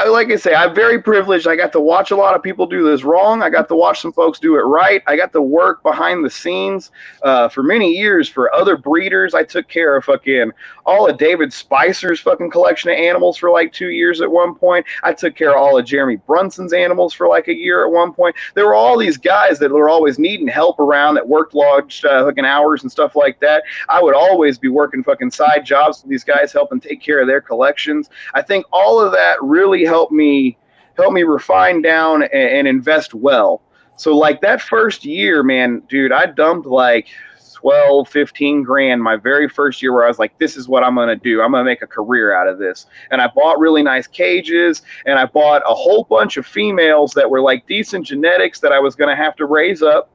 Like I say, I'm very privileged. I got to watch a lot of people do this wrong. I got to watch some folks do it right. I got to work behind the scenes for many years for other breeders. I took care of fucking all of David Spicer's fucking collection of animals for like 2 years at one point. I took care of all of Jeremy Brunson's animals for like a year at one point. There were all these guys that were always needing help around that worked large fucking hours and stuff like that. I would always be working fucking side jobs for these guys, helping take care of their collections. I think all of that really help me refine down and invest well. So like that first year, man, dude, I dumped like 12, 15 grand my very first year where I was like, this is what I'm going to do. I'm going to make a career out of this. And I bought really nice cages, and I bought a whole bunch of females that were like decent genetics that I was going to have to raise up.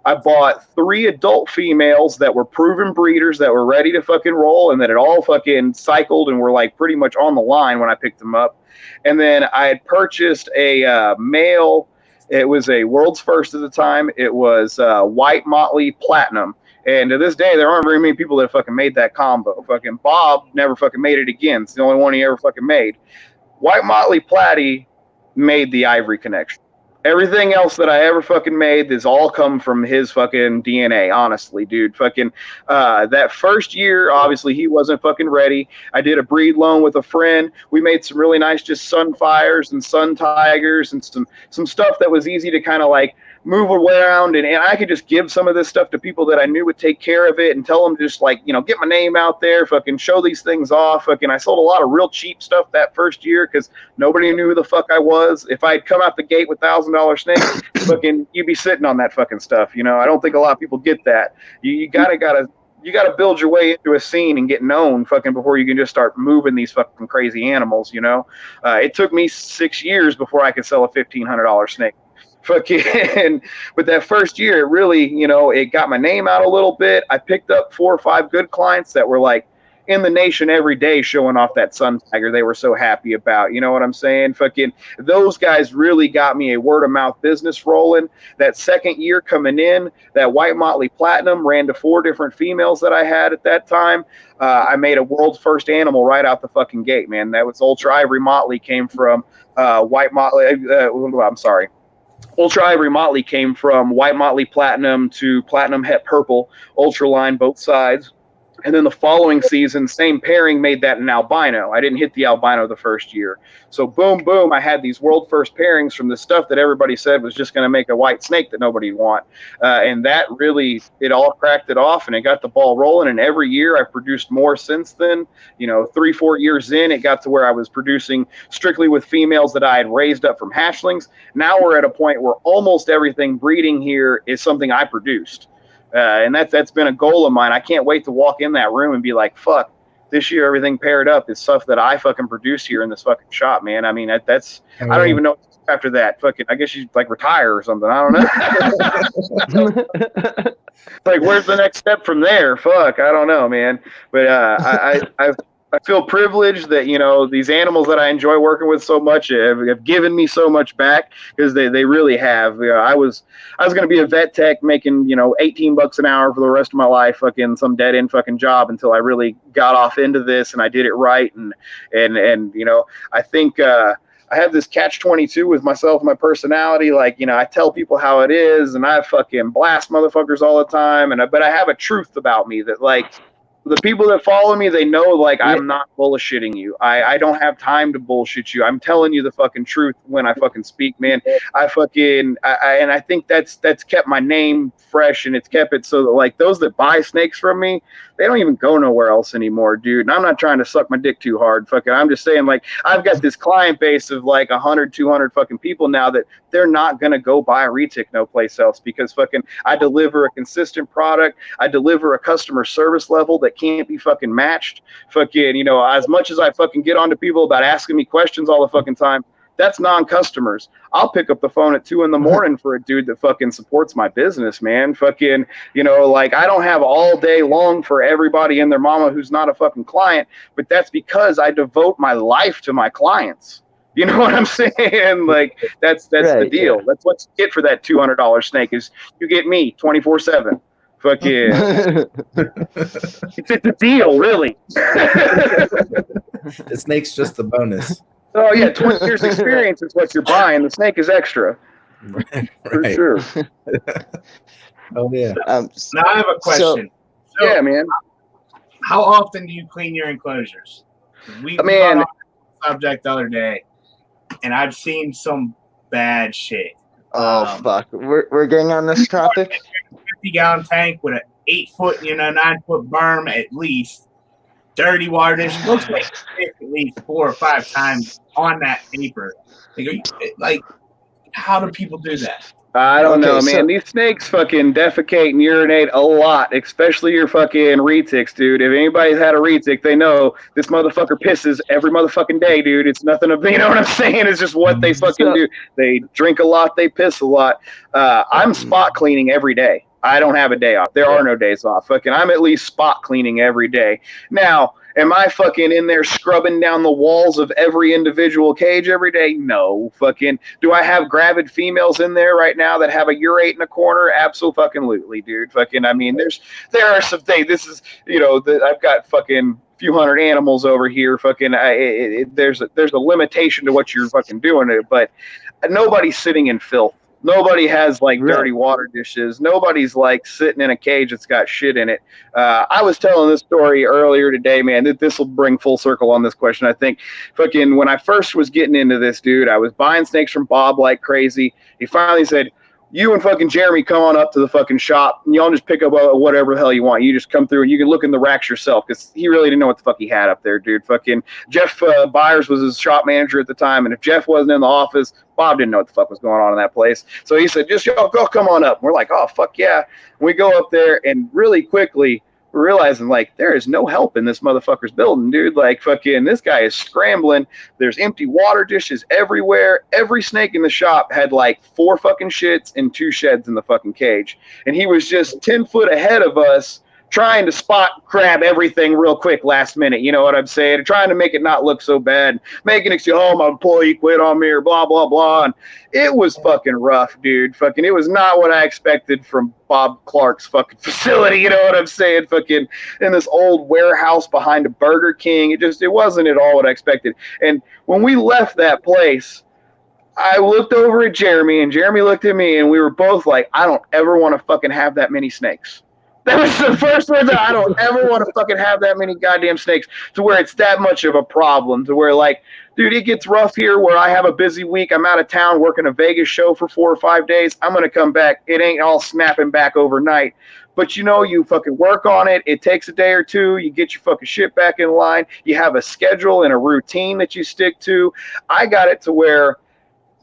I bought 3 adult females that were proven breeders that were ready to fucking roll and that had all fucking cycled and were like pretty much on the line when I picked them up. And then I had purchased a male. It was a world's first at the time. It was White Motley Platinum. And to this day, there aren't very many people that fucking made that combo. Fucking Bob never fucking made it again. It's the only one he ever fucking made. White Motley Platty made the Ivory Connection. Everything else that I ever fucking made has all come from his fucking DNA, honestly, dude. Fucking that first year, obviously, he wasn't fucking ready. I did a breed loan with a friend. We made some really nice just Sunfires and Sun Tigers and some stuff that was easy to kind of like move around, and I could just give some of this stuff to people that I knew would take care of it and tell them to just like, you know, get my name out there, fucking show these things off. Fucking, I sold a lot of real cheap stuff that first year because nobody knew who the fuck I was. If I'd come out the gate with $1,000 snakes, fucking, you'd be sitting on that fucking stuff. You know, I don't think a lot of people get that. You gotta build your way into a scene and get known fucking before you can just start moving these fucking crazy animals, you know? It took me 6 years before I could sell a $1,500 snake. Fucking, but that first year, it really, you know, it got my name out a little bit. I picked up 4 or 5 good clients that were like in the nation every day showing off that Sun Tiger they were so happy about. You know what I'm saying? Fucking, those guys really got me a word of mouth business rolling. That second year coming in, that White Motley Platinum ran to 4 different females that I had at that time. I made a world's first animal right out the fucking gate, man. That was Ultra Ivory Motley, came from White Motley. I'm sorry. Ultra Ivory Motley came from White Motley Platinum to Platinum Het Purple, Ultra line both sides. And then the following season, same pairing, made that an albino. I didn't hit the albino the first year. So boom, boom, I had these world first pairings from the stuff that everybody said was just going to make a white snake that nobody would want. And that really, it all cracked it off and it got the ball rolling. And every year I've produced more since then. You know, 3-4 years in, it got to where I was producing strictly with females that I had raised up from hatchlings. Now we're at a point where almost everything breeding here is something I produced. And that's been a goal of mine. I can't wait to walk in that room and be like, fuck, this year everything paired up is stuff that I fucking produce here in this fucking shop, man. I mean, that's I don't even know after that. Fucking, I guess you like retire or something. I don't know. Like, where's the next step from there? Fuck, I don't know, man. But I feel privileged that, you know, these animals that I enjoy working with so much have given me so much back, because they really have. You know, I was going to be a vet tech making, you know, $18 an hour for the rest of my life, fucking some dead end fucking job, until I really got off into this and I did it right. And you know, I think I have this catch-22 with myself and my personality. Like, you know, I tell people how it is, and I fucking blast motherfuckers all the time. But I have a truth about me that, like, the people that follow me, they know, like, I'm not bullshitting you. I don't have time to bullshit you. I'm telling you the fucking truth when I fucking speak, man. And I think that's kept my name fresh, and it's kept it so that, like, those that buy snakes from me, they don't even go nowhere else anymore, dude. And I'm not trying to suck my dick too hard. Fucking, I'm just saying, like, I've got this client base of like 100, 200 fucking people now that they're not going to go buy a retic no place else, because fucking I deliver a consistent product. I deliver a customer service level that can't be fucking matched. Fucking, you know, as much as I fucking get on to people about asking me questions all the fucking time, that's non-customers. I'll pick up the phone at 2 a.m. for a dude that fucking supports my business, man. Fucking, you know, like, I don't have all day long for everybody and their mama who's not a fucking client, but that's because I devote my life to my clients. You know what I'm saying? Like, that's right, the deal. Yeah. That's what you get for that $200 snake, is you get me 24/7. Fucking, it's a deal, really. The snake's just a bonus. Oh yeah, 20 years experience is what you're buying. The snake is extra. Right. For sure. Oh yeah. Now I have a question. So, yeah, man. How often do you clean your enclosures? We got on the subject the other day, and I've seen some bad shit. Oh fuck, we're getting on this topic. 50-gallon tank with an 8-foot, 9-foot berm at least. Dirty water dish. Looks like at least 4 or 5 times on that paper. Like, how do people do that? I don't know, man. These snakes fucking defecate and urinate a lot, especially your fucking retics, dude. If anybody's had a retic, they know this motherfucker pisses every motherfucking day, dude. It's nothing of, you know what I'm saying? It's just what they fucking do. They drink a lot, they piss a lot. I'm spot cleaning every day. I don't have a day off. There are no days off. Fucking, I'm at least spot cleaning every day. Now, am I fucking in there scrubbing down the walls of every individual cage every day? No. Fucking, do I have gravid females in there right now that have a urate in a corner? Absolutely, dude. Fucking, I mean, there are some things. This is, I've got fucking few hundred animals over here. Fucking, there's a limitation to what you're fucking doing, but nobody's sitting in filth. Nobody has like dirty water dishes. Nobody's like sitting in a cage that's got shit in it. I was telling this story earlier today, man. This will bring full circle on this question. I think fucking when I first was getting into this, dude, I was buying snakes from Bob like crazy. He finally said, you and fucking Jeremy come on up to the fucking shop and y'all just pick up whatever the hell you want. You just come through and you can look in the racks yourself, because he really didn't know what the fuck he had up there, dude. Fucking Jeff Byers was his shop manager at the time, and if Jeff wasn't in the office, Bob didn't know what the fuck was going on in that place. So he said, just y'all go come on up. And we're like, oh, fuck yeah. And we go up there, and really quickly we're realizing, like, there is no help in this motherfucker's building, dude. Like, fucking, this guy is scrambling. There's empty water dishes everywhere. Every snake in the shop had, like, 4 fucking shits and 2 sheds in the fucking cage. And he was just 10 foot ahead of us, trying to spot grab everything real quick last minute. You know what I'm saying? Trying to make it not look so bad. Making it, my employee quit on me or blah, blah, blah. And it was fucking rough, dude. Fucking, it was not what I expected from Bob Clark's fucking facility. You know what I'm saying? Fucking in this old warehouse behind a Burger King. It wasn't at all what I expected. And when we left that place, I looked over at Jeremy, and Jeremy looked at me, and we were both like, I don't ever want to fucking have that many snakes. That was the first word that I don't ever want to fucking have that many goddamn snakes, to where it's that much of a problem, to where, like, dude, it gets rough here where I have a busy week. I'm out of town working a Vegas show for 4 or 5 days. I'm going to come back. It ain't all snapping back overnight. But, you fucking work on it. It takes a day or two. You get your fucking shit back in line. You have a schedule and a routine that you stick to. I got it to where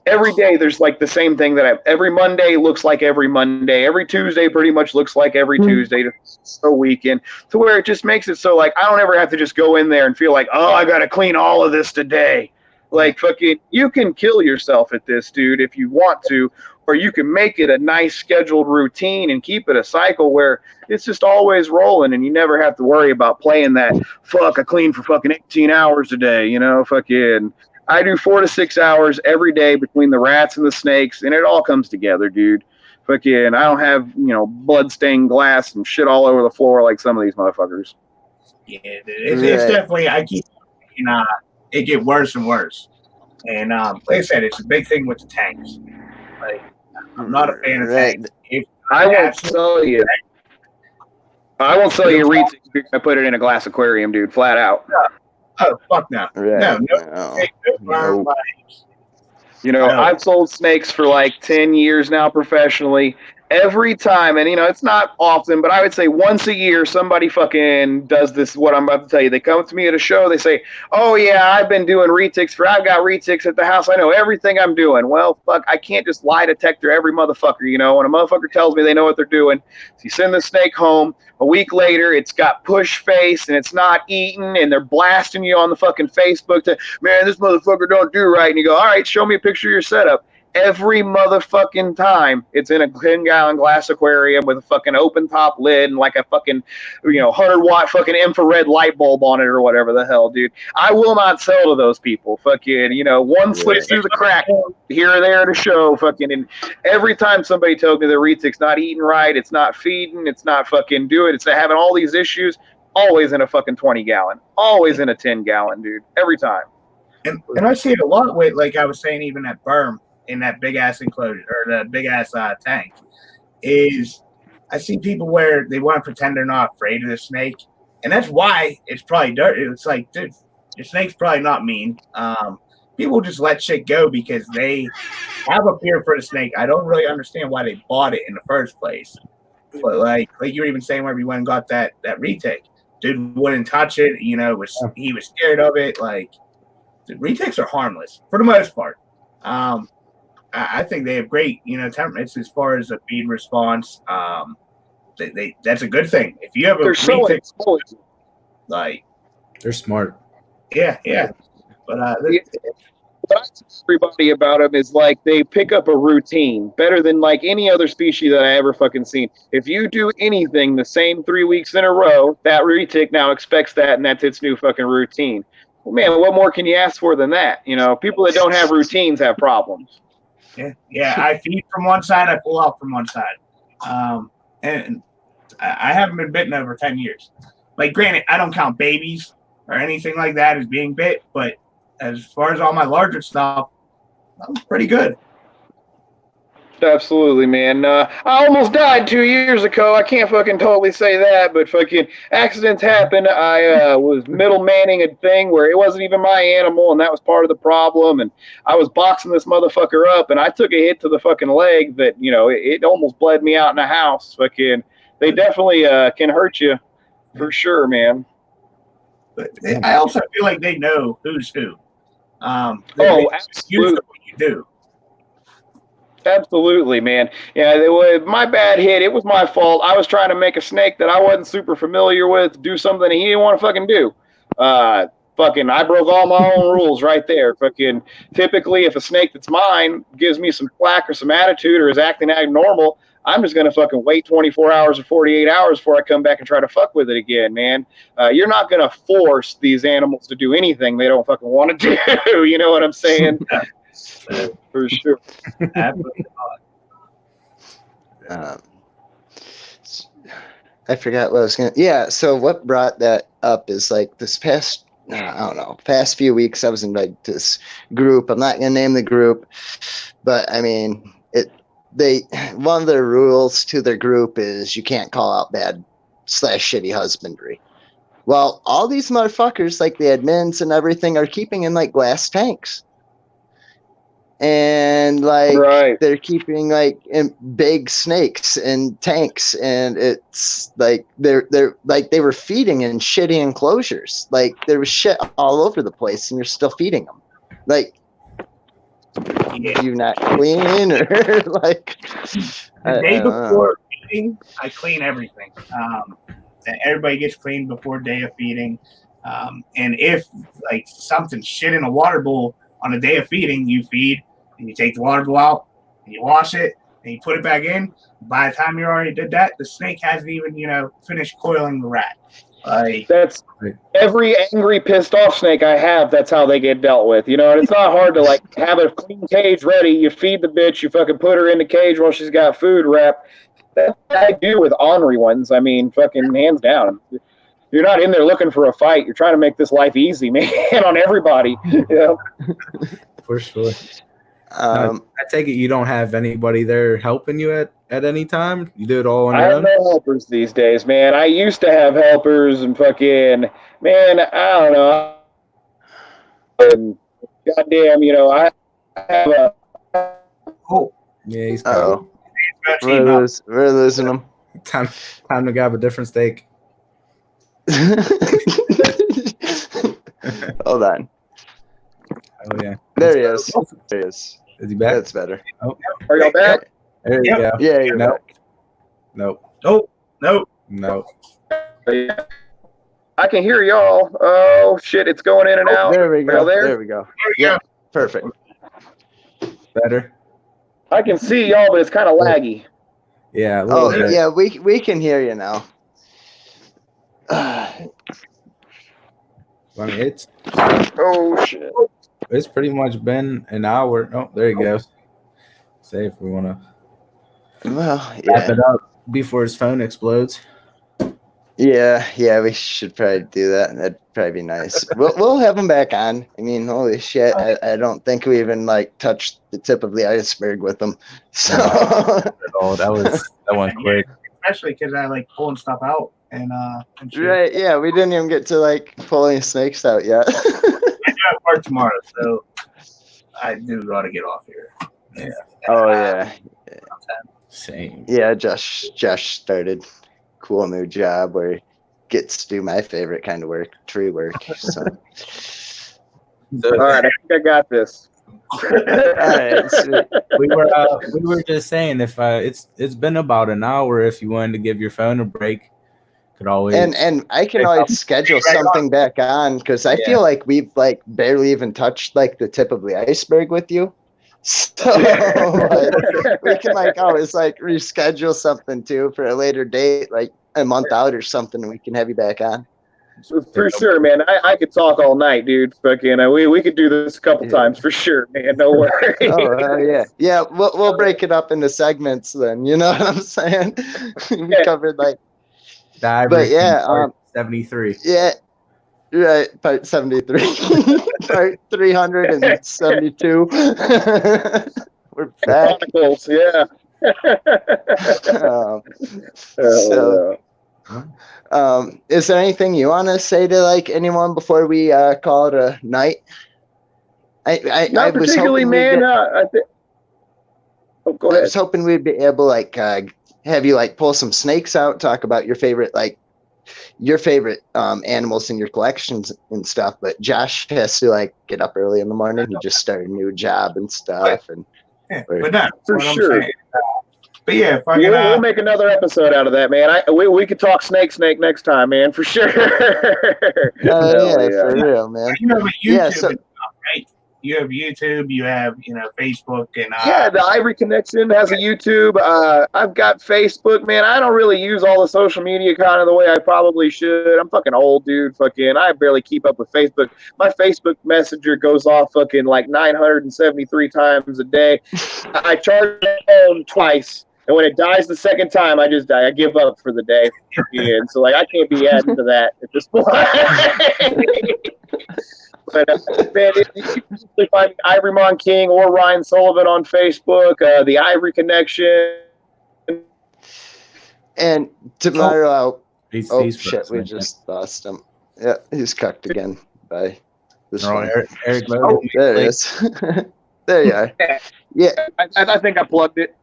every day there's like the same thing that every Monday looks like every Monday. Every Tuesday pretty much looks like every Tuesday to weekend, to where it just makes it so, like, I don't ever have to just go in there and feel like, oh, I got to clean all of this today. Like, fucking, you can kill yourself at this, dude, if you want to, or you can make it a nice scheduled routine and keep it a cycle where it's just always rolling, and you never have to worry about playing that, fuck, I clean for fucking 18 hours a day, fucking. I do 4 to 6 hours every day between the rats and the snakes, and it all comes together, dude. Fucking, I don't have, blood-stained glass and shit all over the floor like some of these motherfuckers. Yeah, it's definitely, I keep, it get worse and worse. And like I said, it's a big thing with the tanks. Like, I'm not a fan of tanks. I won't sell you. I won't sell you Retics if you're going to put it in a glass aquarium, dude, flat out. Oh, fuck no. Right. No. You know, I've sold snakes for like 10 years now professionally. Every time, and you know, it's not often, but I would say once a year, somebody fucking does this, what I'm about to tell you. They come to me at a show, they say, oh yeah, I've been doing retics I've got retics at the house, I know everything I'm doing. Well, fuck, I can't just lie detector every motherfucker, you know. When a motherfucker tells me they know what they're doing, so you send the snake home, a week later, it's got push face, and it's not eating, and they're blasting you on the fucking Facebook to, man, this motherfucker don't do right, and you go, all right, show me a picture of your setup. Every motherfucking time, it's in a 10-gallon glass aquarium with a fucking open top lid and like a fucking, 100-watt fucking infrared light bulb on it or whatever the hell, dude. I will not sell to those people. Fucking, one slips through the crack here or there at a show. Fucking, and every time somebody tells me the retic's not eating right, it's not feeding, it's not fucking doing, it's having all these issues, always in a fucking 20-gallon, always in a 10-gallon, dude. Every time. And I see it a lot with, like I was saying, even at Berm. In that big ass enclosure or the big ass tank, is I see people where they want to pretend they're not afraid of the snake, and that's why it's probably dirty. It's like, dude, the snake's probably not mean. People just let shit go because they have a fear for the snake. I don't really understand why they bought it in the first place. But like you were even saying, where we went and got that retic, dude wouldn't touch it. He was scared of it. Like, the retics are harmless for the most part. I think they have great, temperaments as far as a feed response. That's a good thing. If you have a retic, like, they're smart. Yeah. But what I tell everybody about them is like they pick up a routine better than like any other species that I ever fucking seen. If you do anything the same 3 weeks in a row, that retic now expects that, and that's its new fucking routine. Well, man, what more can you ask for than that? People that don't have routines have problems. Yeah. I feed from one side, I pull out from one side. And I haven't been bitten over 10 years. Like, granted, I don't count babies or anything like that as being bit, but as far as all my larger stuff, I'm pretty good. Absolutely, man. I almost died 2 years ago. I can't fucking totally say that, but fucking accidents happen. I was middle manning a thing where it wasn't even my animal, and that was part of the problem. And I was boxing this motherfucker up, and I took a hit to the fucking leg that, it almost bled me out in the house. Fucking, they definitely can hurt you for sure, man. But I also feel like they know who's who. Absolutely. What you do. Absolutely, man. Yeah, my bad hit. It was my fault. I was trying to make a snake that I wasn't super familiar with do something he didn't want to fucking do. I broke all my own rules right there. Fucking, typically, if a snake that's mine gives me some flack or some attitude or is acting abnormal, I'm just going to fucking wait 24 hours or 48 hours before I come back and try to fuck with it again, man. You're not going to force these animals to do anything they don't fucking want to do. You know what I'm saying? For sure. Absolutely. I forgot what I was going to... Yeah, so what brought that up is like this past few weeks I was invited to this group. I'm not going to name the group, but I mean, one of their rules to their group is you can't call out bad/shitty husbandry. Well, all these motherfuckers, like the admins and everything, are keeping in like glass tanks. And like they're keeping like in big snakes in tanks, and it's like they're like they were feeding in shitty enclosures. Like there was shit all over the place, and you're still feeding them. Like, you not clean or like the day before feeding, I clean everything. Everybody gets cleaned before day of feeding. And if like something shit in a water bowl on a day of feeding, you feed and you take the water bowl out and you wash it and you put it back in. By the time you already did that, the snake hasn't even, finished coiling the rat. That's every angry, pissed off snake I have. That's how they get dealt with, and it's not hard to like have a clean cage ready. You feed the bitch, you fucking put her in the cage while she's got food wrapped. That's what I do with ornery ones. I mean, fucking hands down. You're not in there looking for a fight. You're trying to make this life easy, man, on everybody. For sure. I take it you don't have anybody there helping you at any time? You do it all on your own? I have no helpers these days, man. I used to have helpers and fucking, man, I don't know. Goddamn, I have a... Oh. Yeah, he's Uh-oh. We're losing him. Time to grab a different steak. Hold on. Oh, yeah. There he is. There he is. Is he back? That's better. Oh. Are y'all back? There you go. Yeah, you're back. Nope. No. I can hear y'all. Oh, shit, it's going in and out. There we go. There? There we go. Yeah, perfect. Better? I can see y'all, but it's kind of laggy. Yeah. A little bit. Yeah, we can hear you now. I mean, Oh, shit. it's pretty much been an hour. Oh, there he goes. Say if we want to Well, wrap yeah. it up before his phone explodes. Yeah, we should probably do that. That'd probably be nice. We'll have him back on. I mean, holy shit, I don't think we even like touched the tip of the iceberg with him. So That went quick. Especially because I like pulling stuff out and shit. right, yeah, we didn't even get to like pull any snakes out yet. I got work tomorrow, so I do gotta get off here. Yeah. Oh yeah. Same. Yeah, Josh started cool new job where he gets to do my favorite kind of work, tree work. So All right, I think I got this. all right, sweet. we were just saying if it's been about an hour. If you wanted to give your phone a break, could always And I can always schedule something back on because I feel like we've like barely even touched like the tip of the iceberg with you. So like, we can like always like reschedule something too for a later date, like a month out or something, and we can have you back on. For sure, man. I could talk all night, dude. Fucking, we could do this a couple times for sure, man. No worries. Oh yeah. We'll break it up into segments then. You know what I'm saying? We covered like, but yeah, 73. Yeah, right. Part 73, part 372. We're back. Chronicles, yeah. Is there anything you want to say to like anyone before we call it a night? Not particularly, man. Go ahead. I was hoping we'd be able like have you like pull some snakes out, talk about your favorite animals in your collections and stuff. But Josh has to like get up early in the morning. He just started a new job and stuff, and but that's for what sure. I'm saying. But yeah, We'll make another episode out of that, man. We could talk snake next time, man, for sure. For real, man. You know, YouTube Yeah, and stuff, right? You have YouTube, you have Facebook, and Uh, the IVORY Connection has a YouTube. I've got Facebook, man. I don't really use all the social media kind of the way I probably should. I'm fucking old, dude. Fucking, I barely keep up with Facebook. My Facebook Messenger goes off fucking like 973 times a day. I charge my phone twice, and when it dies the second time, I just die. I give up for the day. And so, like, I can't be adding to that at this point. But man, you can find Ivory Mon King or Ryan Sullivan on Facebook, the IVORY Connection. And tomorrow, He's shit, we just lost him. Yeah, he's cucked again by this one. Eric There it is. There you are. Yeah. I think I plugged it.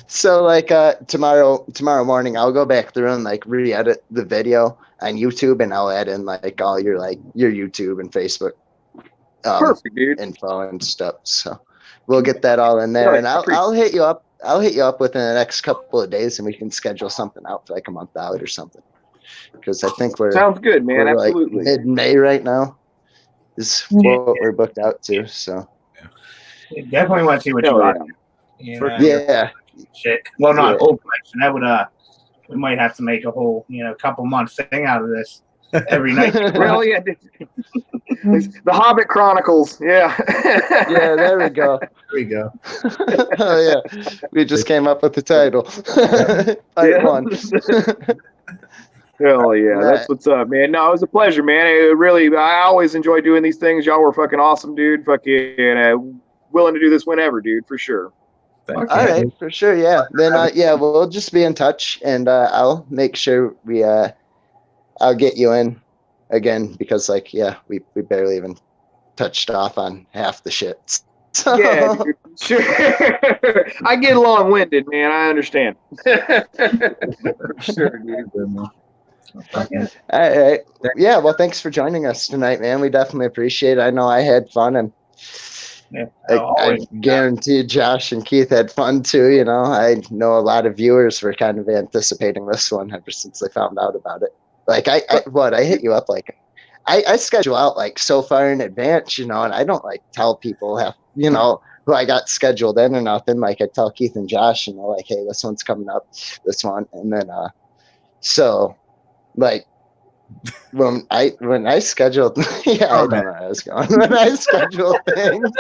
So like tomorrow morning I'll go back through and like re-edit the video on YouTube, and I'll add in like all your YouTube and Facebook Perfect, dude. info and stuff. So we'll get that all in there, and I'll hit you up. I'll hit you up within the next couple of days, and we can schedule something out for like a month out or something. Because I think sounds good, man. we're Absolutely. like mid-May right now is what we're booked out to. So definitely want to see what you got. Yeah. Shit. Well, not whole collection. That would we might have to make a whole couple months thing out of this every night. Well, yeah. The Hobbit Chronicles. Yeah. Yeah, there we go. There we go. Oh yeah, we just came up with the title. Part 1. Hell yeah, that's what's up, man. No, it was a pleasure, man. I always enjoy doing these things. Y'all were fucking awesome, dude. Fucking willing to do this whenever, dude, for sure. All right, for sure, yeah. Then, we'll just be in touch, and I'll make sure I'll get you in again because, we barely even touched off on half the shit. So. Yeah, dude, sure. I get long-winded, man. I understand. For sure, dude. All right. Yeah, well, thanks for joining us tonight, man. We definitely appreciate it. I know I had fun, and I guarantee Josh and Keith had fun too. You know, I know a lot of viewers were kind of anticipating this one ever since they found out about it. Like, I hit you up, like, I schedule out, like, so far in advance, you know, and I don't, like, tell people who I got scheduled in or nothing. Like, I tell Keith and Josh, you know, like, hey, this one's coming up, this one. And then, like, when I scheduled, I don't know where I was going. When I scheduled things,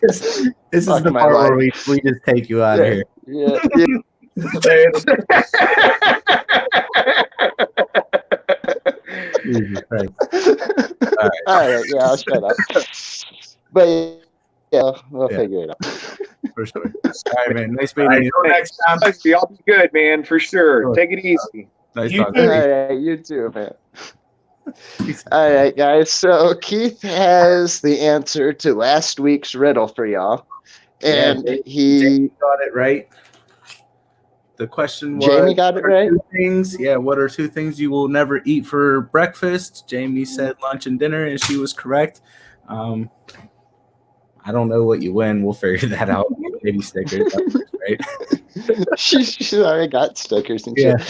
this is the part where we just take you out of here. Yeah. Jesus Christ. All right, yeah, I'll shut up. But yeah, we'll figure it out. For sure. All right, man. Nice meeting you. Next time, y'all be good, man, for sure. Take it easy. Nice All talking to you. right, you too, man. All right, guys. So Keith has the answer to last week's riddle for y'all, and Jamie got it right. The question was, Jamie got it right. What are two things you will never eat for breakfast? Jamie said lunch and dinner, and she was correct. I don't know what you win. We'll figure that out. Maybe stickers, right? She's already got stickers and shit.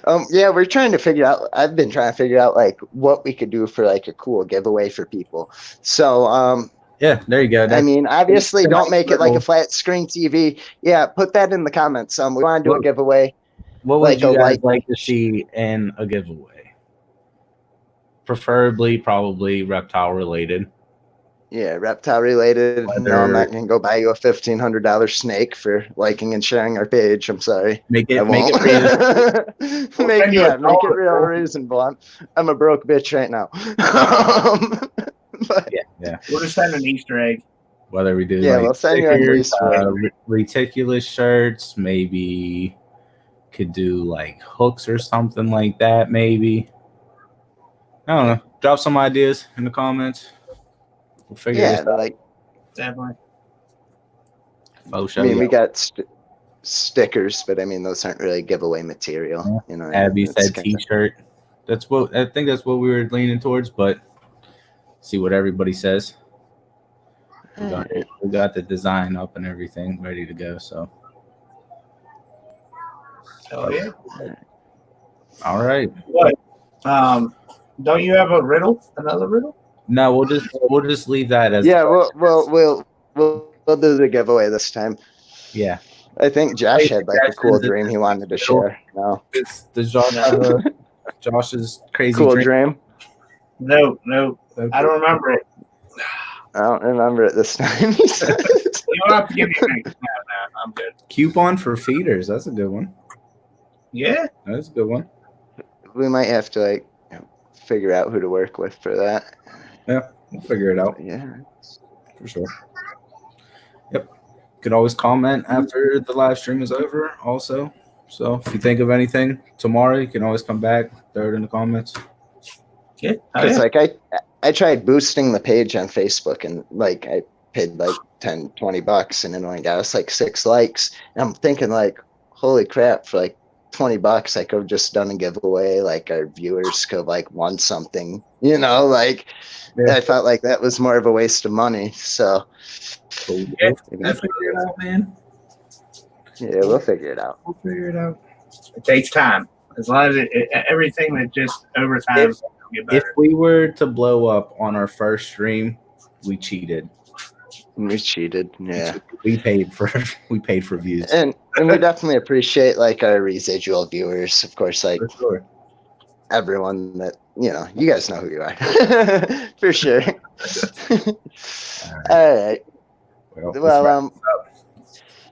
We're trying to figure out. I've been trying to figure out like what we could do for like a cool giveaway for people. So yeah, there you go. I mean, obviously, don't make it like a flat screen TV. Yeah, put that in the comments. We want to do a giveaway. What would you guys like to see in a giveaway? Preferably, probably reptile related. Yeah, reptile related. No, I'm not gonna go buy you a $1,500 snake for liking and sharing our page. I'm sorry. Make it real reasonable. I'm a broke bitch right now. But, we'll just send an Easter egg. Whether we do we'll send you an Easter egg. Reticulous shirts, maybe could do like hooks or something like that. Maybe I don't know. Drop some ideas in the comments. We'll figure this out. Like definitely. We got stickers, but I mean those aren't really giveaway material. You know, Abby said T-shirt. I think that's what we were leaning towards, but see what everybody says. We got the design up and everything ready to go. So. Oh yeah. All right. What? Don't you have a riddle? Another riddle? No, we'll just leave that as. Yeah, we'll do the giveaway this time. Yeah. I think Josh had like a cool dream he wanted to share. No. Does Josh have Josh's crazy cool dream? No. I don't remember it. I don't remember it this time. You don't have to give me things. No, I'm good. Coupon for feeders. That's a good one. Yeah. That's a good one. We might have to figure out who to work with for that. Yeah, we'll figure it out. Yeah. For sure. Yep. You could always comment after the live stream is over also. So if you think of anything tomorrow, you can always come back, throw it in the comments. Yeah. It's I tried boosting the page on Facebook and I paid like $10, $20 and it only got us like 6 likes. And I'm thinking holy crap, for like $20 I could have just done a giveaway. Like our viewers could have won something, I felt like that was more of a waste of money. So we'll figure it out, man. Yeah, we'll figure it out. It takes time. As long as everything that just over time will get better. If we were to blow up on our first stream, we cheated. We cheated, yeah. We paid for views. And we definitely appreciate our residual viewers, of course, for sure. Everyone that you guys know who you are. For sure. All right. Well,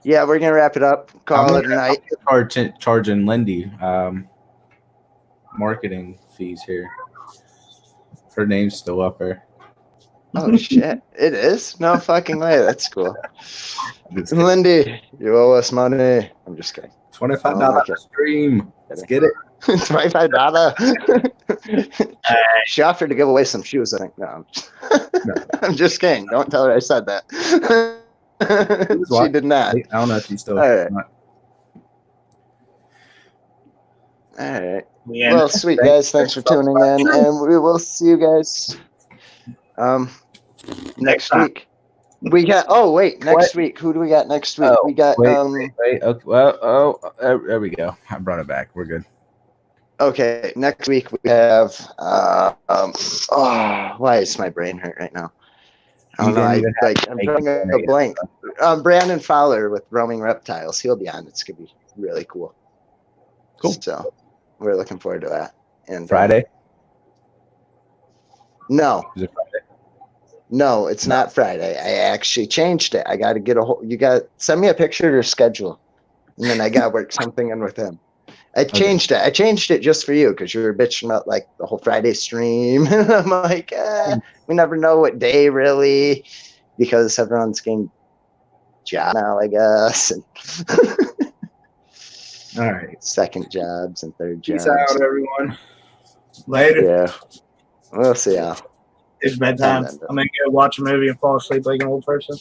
yeah, we're gonna wrap it up. Call it a night. Charging Lindy. marketing fees here. Her name's still up there. Oh shit! It is? No fucking way. That's cool. Lindy, you owe us money. I'm just kidding. $25 stream. Let's get it. $25. She offered to give away some shoes. I think. No, I'm just kidding. Don't tell her I said that. She did not. I don't know if she's still. All right. All right. Yeah. Well, sweet guys. Thanks for tuning in, and we will see you guys next week. We got. Oh wait, next week. Who do we got next week? We got. Wait. Okay. Well, there we go. I brought it back. We're good. Okay, next week we have. Why is my brain hurt right now? I don't know. I'm drawing a blank. Brandon Fowler with Roaming Reptiles. He'll be on. It's gonna be really cool. Cool. So we're looking forward to that. And Friday? No. Is it Friday? No, it's not Friday. I actually changed it. I got to get you got send me a picture of your schedule, and then I got to work something in with him. I changed it. I changed it just for you because you were bitching about like the whole Friday stream. I'm like, we never know what day really, because everyone's getting job now, I guess. And all right. Second jobs and third jobs. Peace out, everyone. Later. Yeah. We'll see y'all. It's bedtime. I'm going to go watch a movie and fall asleep like an old person.